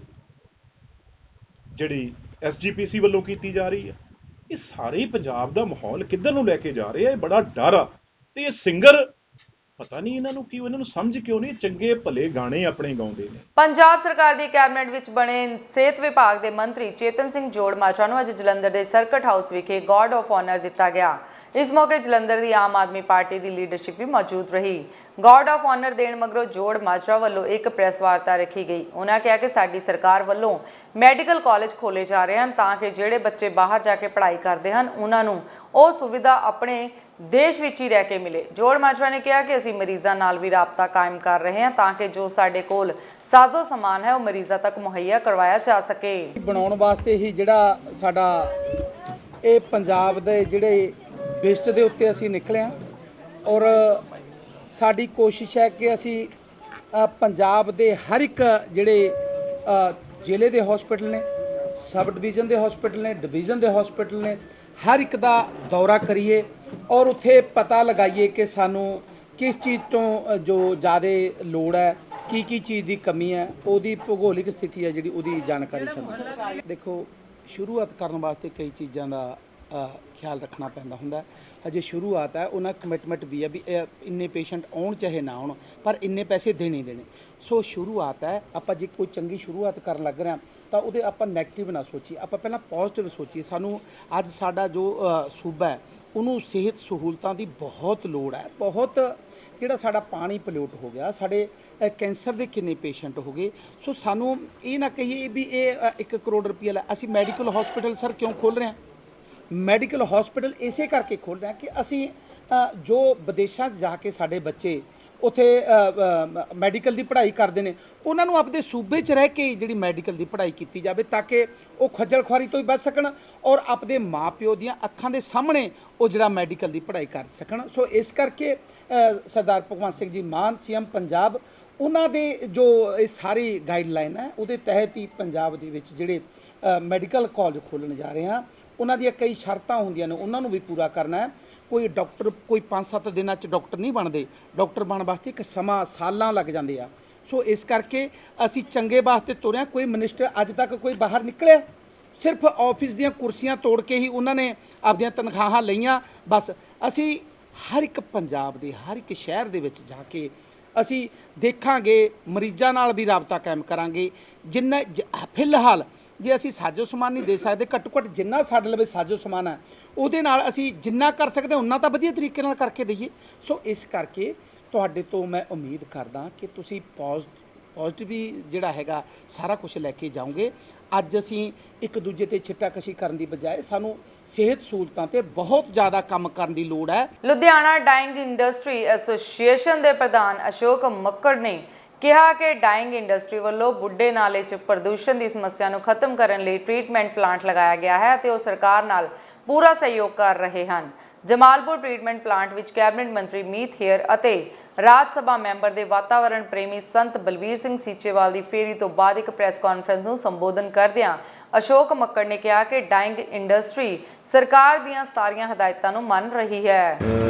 ਜਿਹੜੀ SGPC ਵੱਲੋਂ ਕੀਤੀ ਜਾ ਰਹੀ ਹੈ। ਇਹ ਸਾਰੇ ਪੰਜਾਬ ਦਾ ਮਾਹੌਲ ਕਿੱਧਰ ਨੂੰ ਲੈ ਕੇ ਜਾ ਰਹੇ ਆ, ਇਹ ਬੜਾ ਡਰ ਆ। ਤੇ ਇਹ ਸਿੰਗਰ ਪਤਾ ਨਹੀਂ ਇਹਨਾਂ ਨੂੰ ਇਹਨਾਂ ਨੂੰ ਸਮਝ ਕਿਉਂ ਨਹੀਂ, ਚੰਗੇ ਭਲੇ ਗਾਣੇ ਆਪਣੇ ਗਾਉਂਦੇ ਨੇ। ਪੰਜਾਬ ਸਰਕਾਰ ਦੀ ਕੈਬਨਿਟ ਵਿੱਚ ਬਣੇ ਸਿਹਤ ਵਿਭਾਗ ਦੇ ਮੰਤਰੀ ਚੇਤਨ ਸਿੰਘ ਜੋੜ-ਮਾਜਰਾ ਨੂੰ ਅੱਜ ਜਲੰਧਰ ਦੇ ਸਰਕਟ ਹਾਊਸ ਵਿਖੇ ਗਾਰਡ ਆਫ ਆਨਰ ਦਿੱਤਾ ਗਿਆ। ਇਸ ਮੌਕੇ ਜਲੰਧਰ ਦੀ ਆਮ ਆਦਮੀ ਪਾਰਟੀ ਦੀ ਲੀਡਰਸ਼ਿਪ ਵੀ ਮੌਜੂਦ ਰਹੀ। ਗਾਰਡ ਆਫ ਆਨਰ ਦੇਣ ਮਗਰੋਂ ਜੋੜ-ਮਾਜਰਾ ਵੱਲੋਂ ਇੱਕ ਪ੍ਰੈਸ ਵਾਰਤਾ ਰੱਖੀ ਗਈ। ਉਹਨਾਂ ਕਿਹਾ ਕਿ ਸਾਡੀ ਸਰਕਾਰ ਵੱਲੋਂ ਮੈਡੀਕਲ ਕਾਲਜ ਖੋਲੇ ਜਾ ਰਹੇ ਹਨ ਤਾਂ ਕਿ ਜਿਹੜੇ ਬੱਚੇ ਬਾਹਰ ਜਾ ਕੇ ਪੜ੍ਹਾਈ ਕਰਦੇ ਹਨ ਉਹਨਾਂ ਨੂੰ ਉਹ ਸੁਵਿਧਾ ਆਪਣੇ ਦੇਸ਼ ਵਿੱਚ ਹੀ ਰਹਿ ਕੇ ਮਿਲੇ। ਜੋੜ-ਮਾਜਰਾ ਨੇ ਕਿਹਾ ਕਿ ਅਸੀਂ ਮਰੀਜ਼ਾਂ ਨਾਲ ਵੀ ਰਾਬਤਾ ਕਾਇਮ ਕਰ ਰਹੇ ਹਾਂ ਤਾਂ ਕਿ ਜੋ ਸਾਡੇ ਕੋਲ ਸਾਜ਼ੋ ਸਮਾਨ ਹੈ ਉਹ ਮਰੀਜ਼ਾਂ ਤੱਕ ਮੁਹੱਈਆ ਕਰਵਾਇਆ ਜਾ ਸਕੇ। ਬਣਾਉਣ ਵਾਸਤੇ ਹੀ ਜਿਹੜਾ ਸਾਡਾ ਇਹ ਪੰਜਾਬ ਦੇ ਜਿਹੜੇ ਬਿਸਟ ਦੇ ਉੱਤੇ ਅਸੀਂ ਨਿਕਲੇ ਹਾਂ ਔਰ ਸਾਡੀ ਕੋਸ਼ਿਸ਼ ਹੈ ਕਿ ਅਸੀਂ ਪੰਜਾਬ ਦੇ ਹਰ ਇੱਕ ਜਿਹੜੇ ਜ਼ਿਲ੍ਹੇ ਦੇ ਹਸਪੀਟਲ ਨੇ, ਸਬ ਡਿਵੀਜ਼ਨ ਦੇ ਹਸਪੀਟਲ ਨੇ, ਡਿਵੀਜ਼ਨ ਦੇ ਹਸਪੀਟਲ ਨੇ, ਹਰ ਇੱਕ ਦਾ ਦੌਰਾ ਕਰੀਏ ਔਰ ਉੱਥੇ ਪਤਾ ਲਗਾਈਏ ਕਿ ਸਾਨੂੰ ਕਿਸ ਚੀਜ਼ ਤੋਂ ਜੋ ਜ਼ਿਆਦਾ ਲੋੜ ਹੈ, ਕੀ ਚੀਜ਼ ਦੀ ਕਮੀ ਹੈ, ਉਹਦੀ ਭੂਗੋਲਿਕ ਸਥਿਤੀ ਹੈ ਜਿਹੜੀ ਉਹਦੀ ਜਾਣਕਾਰੀ ਸਾਨੂੰ। ਦੇਖੋ, ਸ਼ੁਰੂਆਤ ਕਰਨ ਵਾਸਤੇ ਕਈ ਚੀਜ਼ਾਂ ਦਾ ਖਿਆਲ ਰੱਖਣਾ ਪੈਂਦਾ ਹੁੰਦਾ। ਹਜੇ ਸ਼ੁਰੂਆਤ ਹੈ, ਉਹਨਾਂ ਕਮਿਟਮੈਂਟ ਵੀ ਹੈ ਵੀ ਇੰਨੇ ਪੇਸ਼ੈਂਟ ਆਉਣ ਚਾਹੇ ਨਾ ਆਉਣ ਪਰ ਇੰਨੇ ਪੈਸੇ ਦੇਣੇ ਦੇਣੇ। ਸੋ ਸ਼ੁਰੂਆਤ ਹੈ, ਆਪਾਂ ਜੇ ਕੋਈ ਚੰਗੀ ਸ਼ੁਰੂਆਤ ਕਰਨ ਲੱਗ ਰਹੇ ਹਾਂ ਤਾਂ ਉਹਦੇ ਆਪਾਂ ਨੈਗੇਟਿਵ ਨਾ ਸੋਚੀਏ, ਆਪਾਂ ਪਹਿਲਾਂ ਪੋਜ਼ਿਟਿਵ ਸੋਚੀਏ। ਸਾਨੂੰ ਅੱਜ ਸਾਡਾ ਜੋ ਸੂਬਾ ਹੈ ਉਹਨੂੰ ਸਿਹਤ ਸਹੂਲਤਾਂ ਦੀ ਬਹੁਤ ਲੋੜ ਹੈ। ਬਹੁਤ ਜਿਹੜਾ ਸਾਡਾ ਪਾਣੀ ਪੋਲਿਊਟ ਹੋ ਗਿਆ, ਸਾਡੇ ਕੈਂਸਰ ਦੇ ਕਿੰਨੇ ਪੇਸ਼ੈਂਟ ਹੋ ਗਏ। ਸੋ ਸਾਨੂੰ ਇਹ ਨਾ ਕਹੀਏ ਵੀ ਇਹ 1 ਕਰੋੜ ਰੁਪਈਆ ਲੈ। ਅਸੀਂ ਮੈਡੀਕਲ ਹਸਪੀਟਲ ਸਰ ਕਿਉਂ ਖੋਲ੍ਹ ਰਹੇ ਹਾਂ? ਮੈਡੀਕਲ ਹਸਪੀਟਲ ਇਸੇ ਕਰਕੇ ਖੋਲ੍ਹ ਰਹੇ ਹਾਂ ਕਿ ਅਸੀਂ ਜੋ ਵਿਦੇਸ਼ਾਂ 'ਚ ਜਾ ਕੇ ਸਾਡੇ ਬੱਚੇ ਉੱਥੇ ਮੈਡੀਕਲ ਦੀ ਪੜ੍ਹਾਈ ਕਰਦੇ ਨੇ ਉਹਨਾਂ ਨੂੰ ਆਪਣੇ ਸੂਬੇ 'ਚ ਰਹਿ ਕੇ ਜਿਹੜੀ ਮੈਡੀਕਲ ਦੀ ਪੜ੍ਹਾਈ ਕੀਤੀ ਜਾਵੇ ਤਾਂ ਕਿ ਉਹ ਖੱਜਲ ਖੁਆਰੀ ਤੋਂ ਵੀ ਬਚ ਸਕਣ ਔਰ ਆਪਣੇ ਮਾਪਿਓ ਦੀਆਂ ਅੱਖਾਂ ਦੇ ਸਾਹਮਣੇ ਉਹ ਜਿਹੜਾ ਮੈਡੀਕਲ ਦੀ ਪੜ੍ਹਾਈ ਕਰ ਸਕਣ। ਸੋ ਇਸ ਕਰਕੇ ਸਰਦਾਰ ਭਗਵੰਤ ਸਿੰਘ ਜੀ ਮਾਨ CM ਪੰਜਾਬ ਉਹਨਾਂ ਦੇ ਜੋ ਇਹ ਸਾਰੀ ਗਾਈਡਲਾਈਨ ਹੈ ਉਹਦੇ ਤਹਿਤ ਹੀ ਪੰਜਾਬ ਦੇ ਵਿੱਚ ਜਿਹੜੇ ਮੈਡੀਕਲ ਕਾਲਜ ਖੋਲ੍ਹਣ ਜਾ ਰਹੇ ਹਾਂ ਉਹਨਾਂ ਦੀਆਂ ਕਈ ਸ਼ਰਤਾਂ ਹੁੰਦੀਆਂ ਨੇ, ਉਹਨਾਂ ਨੂੰ ਵੀ ਪੂਰਾ ਕਰਨਾ ਹੈ। ਕੋਈ ਡਾਕਟਰ ਕੋਈ 5-7 ਦਿਨਾਂ 'ਚ ਡਾਕਟਰ ਨਹੀਂ ਬਣਦੇ, ਡਾਕਟਰ ਬਣਨ ਵਾਸਤੇ ਇੱਕ ਸਮਾਂ ਸਾਲਾਂ ਲੱਗ ਜਾਂਦੇ ਆ। ਸੋ ਇਸ ਕਰਕੇ ਅਸੀਂ ਚੰਗੇ ਵਾਸਤੇ ਤੁਰਿਆ। ਕੋਈ ਮਿਨਿਸਟਰ ਅੱਜ ਤੱਕ ਕੋਈ ਬਾਹਰ ਨਿਕਲਿਆ? ਸਿਰਫ ਆਫਿਸ ਦੀਆਂ ਕੁਰਸੀਆਂ ਤੋੜ ਕੇ ਹੀ ਉਹਨਾਂ ਨੇ ਆਪਦੀਆਂ ਤਨਖਾਹਾਂ ਲਈਆਂ। ਬਸ ਅਸੀਂ ਹਰ ਇੱਕ ਪੰਜਾਬ ਦੇ ਹਰ ਇੱਕ ਸ਼ਹਿਰ ਦੇ ਵਿੱਚ ਜਾ ਕੇ ਅਸੀਂ ਦੇਖਾਂਗੇ, ਮਰੀਜ਼ਾਂ ਨਾਲ ਵੀ ਰਾਬਤਾ ਕਾਇਮ ਕਰਾਂਗੇ। ਜਿੰਨਾ ਫਿਲਹਾਲ ਜੇ ਅਸੀਂ ਸਾਜੋ ਸਮਾਨ ਨਹੀਂ ਦੇ ਸਕਦੇ, ਘੱਟੋ ਘੱਟ ਜਿੰਨਾ ਸਾਡੇ ਲਵੇ ਸਾਜੋ ਸਮਾਨ ਹੈ ਉਹਦੇ ਨਾਲ ਅਸੀਂ ਜਿੰਨਾ ਕਰ ਸਕਦੇ ਉਨਾ ਤਾਂ ਵਧੀਆ ਤਰੀਕੇ ਨਾਲ ਕਰਕੇ ਦਈਏ। ਸੋ ਇਸ ਕਰਕੇ ਤੁਹਾਡੇ ਤੋਂ ਮੈਂ ਉਮੀਦ ਕਰਦਾ ਕਿ ਤੁਸੀਂ ਪੋਜ਼ਿਟਿਵ ਜਿਹੜਾ ਹੈਗਾ ਸਾਰਾ ਕੁਝ ਲੈ ਕੇ ਜਾਓਗੇ। ਅੱਜ ਅਸੀਂ ਇੱਕ ਦੂਜੇ ਤੇ ਛਿੱਟਾਕਸ਼ੀ ਕਰਨ ਦੀ ਬਜਾਏ ਸਾਨੂੰ ਸਿਹਤ ਸਹੂਲਤਾਂ ਤੇ ਬਹੁਤ ਜ਼ਿਆਦਾ ਕੰਮ ਕਰਨ ਦੀ ਲੋੜ ਹੈ। ਲੁਧਿਆਣਾ ਡਾਇੰਗ ਇੰਡਸਟਰੀ ਐਸੋਸੀਏਸ਼ਨ ਦੇ ਪ੍ਰਧਾਨ ਅਸ਼ੋਕ ਮੱਕੜ ਨੇ ਕਿਹਾ ਕਿ ਡਾਇੰਗ ਇੰਡਸਟਰੀ ਵੱਲੋਂ ਬੁੱਢੇ ਨਾਲੇ 'ਚ ਪ੍ਰਦੂਸ਼ਣ ਦੀ ਸਮੱਸਿਆ ਨੂੰ ਖਤਮ ਕਰਨ ਲਈ ਟ੍ਰੀਟਮੈਂਟ ਪਲਾਂਟ ਲਗਾਇਆ ਗਿਆ ਹੈ ਤੇ ਉਹ ਸਰਕਾਰ ਨਾਲ ਪੂਰਾ ਸਹਿਯੋਗ ਕਰ ਰਹੇ ਹਨ। ਜਮਾਲਪੁਰ ਟ੍ਰੀਟਮੈਂਟ ਪਲਾਂਟ ਵਿੱਚ ਕੈਬਨਿਟ ਮੰਤਰੀ ਮੀਤ ਹੇਅਰ ਅਤੇ ਰਾਜ ਸਭਾ ਮੈਂਬਰ ਦੇ ਵਾਤਾਵਰਣ ਪ੍ਰੇਮੀ ਸੰਤ ਬਲਵੀਰ ਸਿੰਘ ਸੀਚੇਵਾਲ ਦੀ ਫੇਰੀ ਤੋਂ ਬਾਅਦ ਇੱਕ ਪ੍ਰੈਸ ਕਾਨਫਰੰਸ ਨੂੰ ਸੰਬੋਧਨ ਕਰਦਿਆਂ ਅਸ਼ੋਕ ਮੱਕੜ ਨੇ ਕਿਹਾ ਕਿ ਡਾਇੰਗ ਇੰਡਸਟਰੀ ਸਰਕਾਰ ਦੀਆਂ ਸਾਰੀਆਂ ਹਦਾਇਤਾਂ ਨੂੰ ਮੰਨ ਰਹੀ ਹੈ।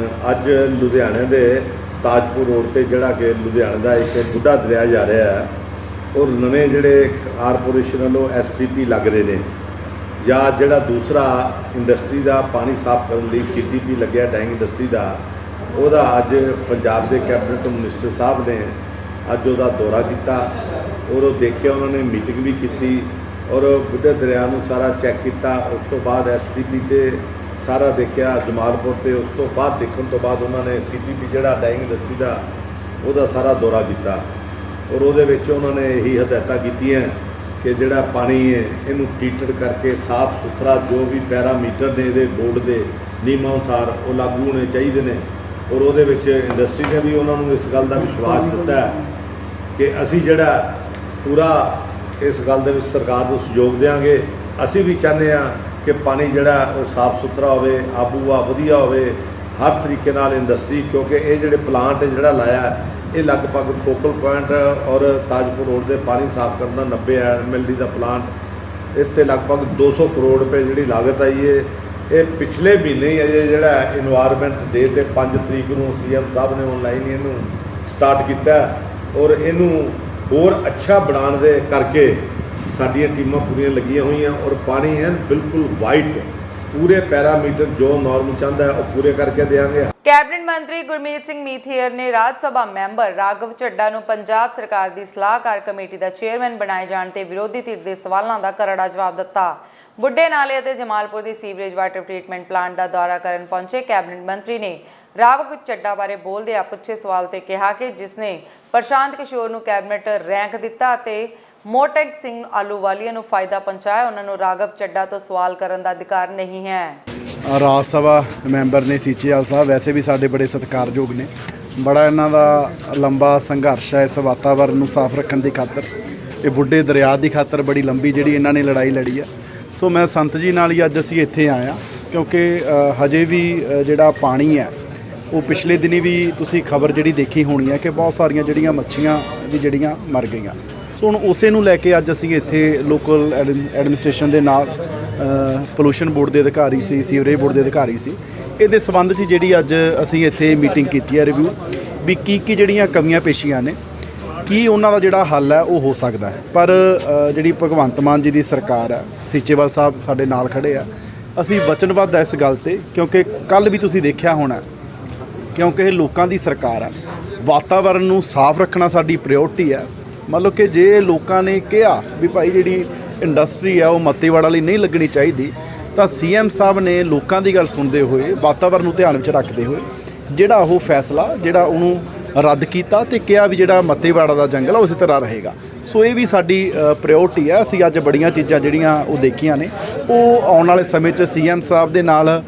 ਅੱਜ ਲੁਧਿਆਣੇ ਦੇ ਤਾਜਪੁਰ ਰੋਡ ਤੇ ਜਿਹੜਾ ਕਿ ਲੁਧਿਆਣਾ ਦਾ ਇੱਕ ਬੁੱਢਾ ਦਰਿਆ ਜਾ ਰਿਹਾ ਹੈ ਔਰ ਨਵੇਂ ਜਿਹੜੇ ਕਾਰਪੋਰੇਸ਼ਨ ਵੱਲੋਂ STP ਲੱਗ ਰਹੇ ਨੇ ਜਾਂ ਜਿਹੜਾ ਦੂਸਰਾ ਇੰਡਸਟਰੀ ਦਾ ਪਾਣੀ ਸਾਫ਼ ਕਰਨ ਲਈ CTP ਲੱਗਿਆ ਡਾਇੰਗ ਇੰਡਸਟਰੀ ਦਾ, ਉਹਦਾ ਅੱਜ ਪੰਜਾਬ ਦੇ ਕੈਬਨਿਟ ਮਿਨਿਸਟਰ ਸਾਹਿਬ ਨੇ ਅੱਜ ਉਹਦਾ ਦੌਰਾ ਕੀਤਾ ਔਰ ਉਹ ਦੇਖਿਆ, ਉਹਨਾਂ ਨੇ ਮੀਟਿੰਗ ਵੀ ਕੀਤੀ ਔਰ ਬੁੱਢੇ ਦਰਿਆ ਨੂੰ ਸਾਰਾ ਚੈੱਕ ਕੀਤਾ। ਉਸ ਤੋਂ ਬਾਅਦ STP ਤੇ ਸਾਰਾ ਦੇਖਿਆ ਜਮਾਲਪੁਰ ਤੇ, ਉਸ ਤੋਂ ਬਾਅਦ ਦੇਖਣ ਤੋਂ ਬਾਅਦ ਉਹਨਾਂ ਨੇ CTP ਜਿਹੜਾ ਡਾਇੰਗ ਇੰਡਸਟਰੀ ਦਾ ਉਹਦਾ ਸਾਰਾ ਦੌਰਾ ਕੀਤਾ ਔਰ ਉਹਦੇ ਵਿੱਚ ਉਹਨਾਂ ਨੇ ਇਹੀ ਹਦਾਇਤਾਂ ਕੀਤੀਆਂ ਕਿ ਜਿਹੜਾ ਪਾਣੀ ਹੈ ਇਹਨੂੰ ਟ੍ਰੀਟਡ ਕਰਕੇ ਸਾਫ਼ ਸੁਥਰਾ ਜੋ ਵੀ ਪੈਰਾਮੀਟਰ ਨੇ ਇਹਦੇ ਬੋਰਡ ਦੇ ਨਿਯਮਾਂ ਅਨੁਸਾਰ ਉਹ ਲਾਗੂ ਹੋਣੇ ਚਾਹੀਦੇ ਨੇ ਔਰ ਉਹਦੇ ਵਿੱਚ ਇੰਡਸਟਰੀ ਨੇ ਵੀ ਉਹਨਾਂ ਨੂੰ ਇਸ ਗੱਲ ਦਾ ਵਿਸ਼ਵਾਸ ਦਿੱਤਾ ਕਿ ਅਸੀਂ ਜਿਹੜਾ ਪੂਰਾ ਇਸ ਗੱਲ ਦੇ ਵਿੱਚ ਸਰਕਾਰ ਨੂੰ ਸਹਿਯੋਗ ਦੇਵਾਂਗੇ। ਅਸੀਂ ਵੀ ਚਾਹੁੰਦੇ ਹਾਂ ਕਿ ਪਾਣੀ ਜਿਹੜਾ ਉਹ ਸਾਫ਼ ਸੁਥਰਾ ਹੋਵੇ, ਆਬੂਆ ਵਧੀਆ ਹੋਵੇ ਹਰ ਤਰੀਕੇ ਨਾਲ ਇੰਡਸਟਰੀ, ਕਿਉਂਕਿ ਇਹ ਜਿਹੜੇ ਪਲਾਂਟ ਜਿਹੜਾ ਲਾਇਆ ਇਹ ਲਗਭਗ ਫੋਕਲ ਪੁਆਇੰਟ ਔਰ ਤਾਜਪੁਰ ਰੋਡ ਦੇ ਪਾਣੀ ਸਾਫ਼ ਕਰਨ ਦਾ 90 MLD ਦਾ ਪਲਾਂਟ, ਇਹ 'ਤੇ ਲਗਭਗ 200 ਕਰੋੜ ਰੁਪਏ ਜਿਹੜੀ ਲਾਗਤ ਆਈ ਹੈ। ਇਹ ਪਿਛਲੇ ਮਹੀਨੇ ਹੀ ਅਜੇ ਜਿਹੜਾ ਇਨਵਾਇਰਨਮੈਂਟ ਡੇ ਤੇ 5 ਤਰੀਕ ਨੂੰ CM ਸਾਹਿਬ ਨੇ ਆਨਲਾਈਨ ਇਹਨੂੰ ਸਟਾਰਟ ਕੀਤਾ ਔਰ ਇਹਨੂੰ ਹੋਰ ਅੱਛਾ ਬਣਾਉਣ ਦੇ ਕਰਕੇ ਸਾਡੀਆਂ ਟੀਮਾਂ ਪੂਰੀਆਂ ਲੱਗੀਆਂ ਹੋਈਆਂ ਔਰ ਪਾਣੀ ਹੈ ਬਿਲਕੁਲ ਵਾਈਟ, ਪੂਰੇ ਪੈਰਾਮੀਟਰ ਜੋ ਨਾਰਮ ਚਾਹੁੰਦਾ ਉਹ ਪੂਰੇ ਕਰਕੇ ਦੇਵਾਂਗੇ। ਕੈਬਨਿਟ ਮੰਤਰੀ ਗੁਰਮੀਤ ਸਿੰਘ ਮੀਥੇਰ ਨੇ ਰਾਜ ਸਭਾ ਮੈਂਬਰ ਰਾਘਵ ਚੱਡਾ ਨੂੰ ਪੰਜਾਬ ਸਰਕਾਰ ਦੀ ਸਲਾਹਕਾਰ ਕਮੇਟੀ ਦਾ ਚੇਅਰਮੈਨ ਬਣਾਏ ਜਾਣ ਤੇ ਵਿਰੋਧੀ ਧਿਰ ਦੇ ਸਵਾਲਾਂ ਦਾ ਕਰੜਾ ਜਵਾਬ ਦਿੱਤਾ। ਬੁੱਢੇ ਨਾਲੇ ਅਤੇ ਜਮਾਲਪੁਰ ਦੀ ਸੀਵਰੇਜ ਵਾਟਰ ਟ੍ਰੀਟਮੈਂਟ ਪਲਾਂਟ ਦਾ ਦੌਰਾ ਕਰਨ ਪਹੁੰਚੇ ਕੈਬਨਿਟ ਮੰਤਰੀ ਨੇ ਰਾਘਵ ਚੱਡਾ ਬਾਰੇ ਬੋਲਦਿਆਂ ਪੁੱਛੇ ਸਵਾਲ ਤੇ ਕਿਹਾ ਕਿ ਜਿਸਨੇ ਪ੍ਰਸ਼ਾਂਤ ਕਿਸ਼ੋਰ ਨੂੰ ਕੈਬਨਿਟ ਰੈਂਕ ਦਿੱਤਾ ਅਤੇ ਮੋਟੈਕ ਸਿੰਘ ਆਲੂਵਾਲੀਆ ਨੂੰ ਫਾਇਦਾ ਪਹੁੰਚਾਇਆ, ਉਹਨਾਂ ਨੂੰ ਰਾਘਵ ਚੱਡਾ ਤੋਂ ਸਵਾਲ ਕਰਨ ਦਾ ਅਧਿਕਾਰ ਨਹੀਂ ਹੈ। ਰਾਜ ਸਭਾ ਮੈਂਬਰ ਨੇ ਸੀਚੇਵਾਲ ਸਾਹਿਬ ਵੈਸੇ ਵੀ ਸਾਡੇ ਬੜੇ ਸਤਿਕਾਰਯੋਗ ਨੇ, ਬੜਾ ਇਹਨਾਂ ਦਾ ਲੰਬਾ ਸੰਘਰਸ਼ ਹੈ ਇਸ ਵਾਤਾਵਰਨ ਨੂੰ ਸਾਫ਼ ਰੱਖਣ ਦੀ ਖਾਤਰ, ਇਹ ਬੁੱਢੇ ਦਰਿਆ ਦੀ ਖਾਤਰ ਬੜੀ ਲੰਬੀ ਜਿਹੜੀ ਇਹਨਾਂ ਨੇ ਲੜਾਈ ਲੜੀ ਆ। ਸੋ ਮੈਂ ਸੰਤ ਜੀ ਨਾਲ ਹੀ ਅੱਜ ਅਸੀਂ ਇੱਥੇ ਆਏ ਹਾਂ ਕਿਉਂਕਿ ਹਜੇ ਵੀ ਜਿਹੜਾ ਪਾਣੀ ਹੈ ਉਹ ਪਿਛਲੇ ਦਿਨੀ ਵੀ ਤੁਸੀਂ ਖਬਰ ਜਿਹੜੀ ਦੇਖੀ ਹੋਣੀ ਹੈ ਕਿ ਬਹੁਤ ਸਾਰੀਆਂ ਜਿਹੜੀਆਂ ਮੱਛੀਆਂ ਵੀ ਜਿਹੜੀਆਂ ਮਰ ਗਈਆਂ। ਸੋ ਹੁਣ ਉਸੇ ਨੂੰ ਲੈ ਕੇ ਅੱਜ ਅਸੀਂ ਇੱਥੇ ਲੋਕਲ ਐਡਮਿਨਿਸਟ੍ਰੇਸ਼ਨ ਦੇ ਨਾਲ ਪੋਲੂਸ਼ਨ ਬੋਰਡ ਦੇ ਅਧਿਕਾਰੀ ਸੀ, ਸੀਵਰੇਜ ਬੋਰਡ ਦੇ ਅਧਿਕਾਰੀ ਸੀ, ਇਹਦੇ ਸੰਬੰਧ 'ਚ ਜਿਹੜੀ ਅੱਜ ਅਸੀਂ ਇੱਥੇ ਮੀਟਿੰਗ ਕੀਤੀ ਹੈ ਰਿਵਿਊ ਵੀ ਕੀ ਜਿਹੜੀਆਂ ਕਮੀਆਂ ਪੇਸ਼ੀਆਂ ਨੇ ਕੀ ਉਹਨਾਂ ਦਾ ਜਿਹੜਾ ਹੱਲ ਹੈ ਉਹ ਹੋ ਸਕਦਾ ਹੈ। ਪਰ ਜਿਹੜੀ ਭਗਵੰਤ ਮਾਨ ਜੀ ਦੀ ਸਰਕਾਰ ਹੈ, ਸੀਚੇਵਾਲ ਸਾਹਿਬ ਸਾਡੇ ਨਾਲ ਖੜੇ ਆ, ਅਸੀਂ ਵਚਨਬੱਧ ਇਸ ਗੱਲ ਤੇ ਕਿਉਂਕਿ ਕੱਲ੍ਹ ਵੀ ਤੁਸੀਂ ਦੇਖਿਆ ਹੋਣਾ ਕਿਉਂਕਿ ਇਹ ਲੋਕਾਂ ਦੀ ਸਰਕਾਰ ਹੈ, ਵਾਤਾਵਰਨ ਨੂੰ ਸਾਫ਼ ਰੱਖਣਾ ਸਾਡੀ ਪ੍ਰਾਇਓਰਟੀ ਹੈ। ਮਤਲਬ ਕਿ ਜੇ ਲੋਕਾਂ ਨੇ ਕਿਹਾ ਵੀ ਭਾਈ ਜਿਹੜੀ ਇੰਡਸਟਰੀ ਆ ਉਹ ਮੱਤੇਵਾੜਾ ਲਈ ਨਹੀਂ ਲੱਗਣੀ ਚਾਹੀਦੀ ਤਾਂ CM ਸਾਹਿਬ ਨੇ ਲੋਕਾਂ ਦੀ ਗੱਲ ਸੁਣਦੇ ਹੋਏ ਵਾਤਾਵਰਨ ਨੂੰ ਧਿਆਨ ਵਿੱਚ ਰੱਖਦੇ ਹੋਏ ਜਿਹੜਾ ਉਹ ਫੈਸਲਾ ਜਿਹੜਾ ਉਹਨੂੰ ਰੱਦ ਕੀਤਾ ਤੇ ਕਿਹਾ ਵੀ ਜਿਹੜਾ ਮੱਤੇਵਾੜਾ ਦਾ ਜੰਗਲ ਆ ਉਸੇ ਤਰ੍ਹਾਂ ਰਹੇਗਾ। ਸੋ ਇਹ ਵੀ ਸਾਡੀ ਪ੍ਰਾਇਓਰਟੀ ਹੈ। ਅਸੀਂ ਅੱਜ ਬੜੀਆਂ ਚੀਜ਼ਾਂ ਜਿਹੜੀਆਂ ਉਹ ਦੇਖੀਆਂ ਨੇ, ਉਹ ਆਉਣ ਵਾਲੇ ਸਮੇਂ 'ਚ CM ਸਾਹਿਬ ਦੇ ਨਾਲ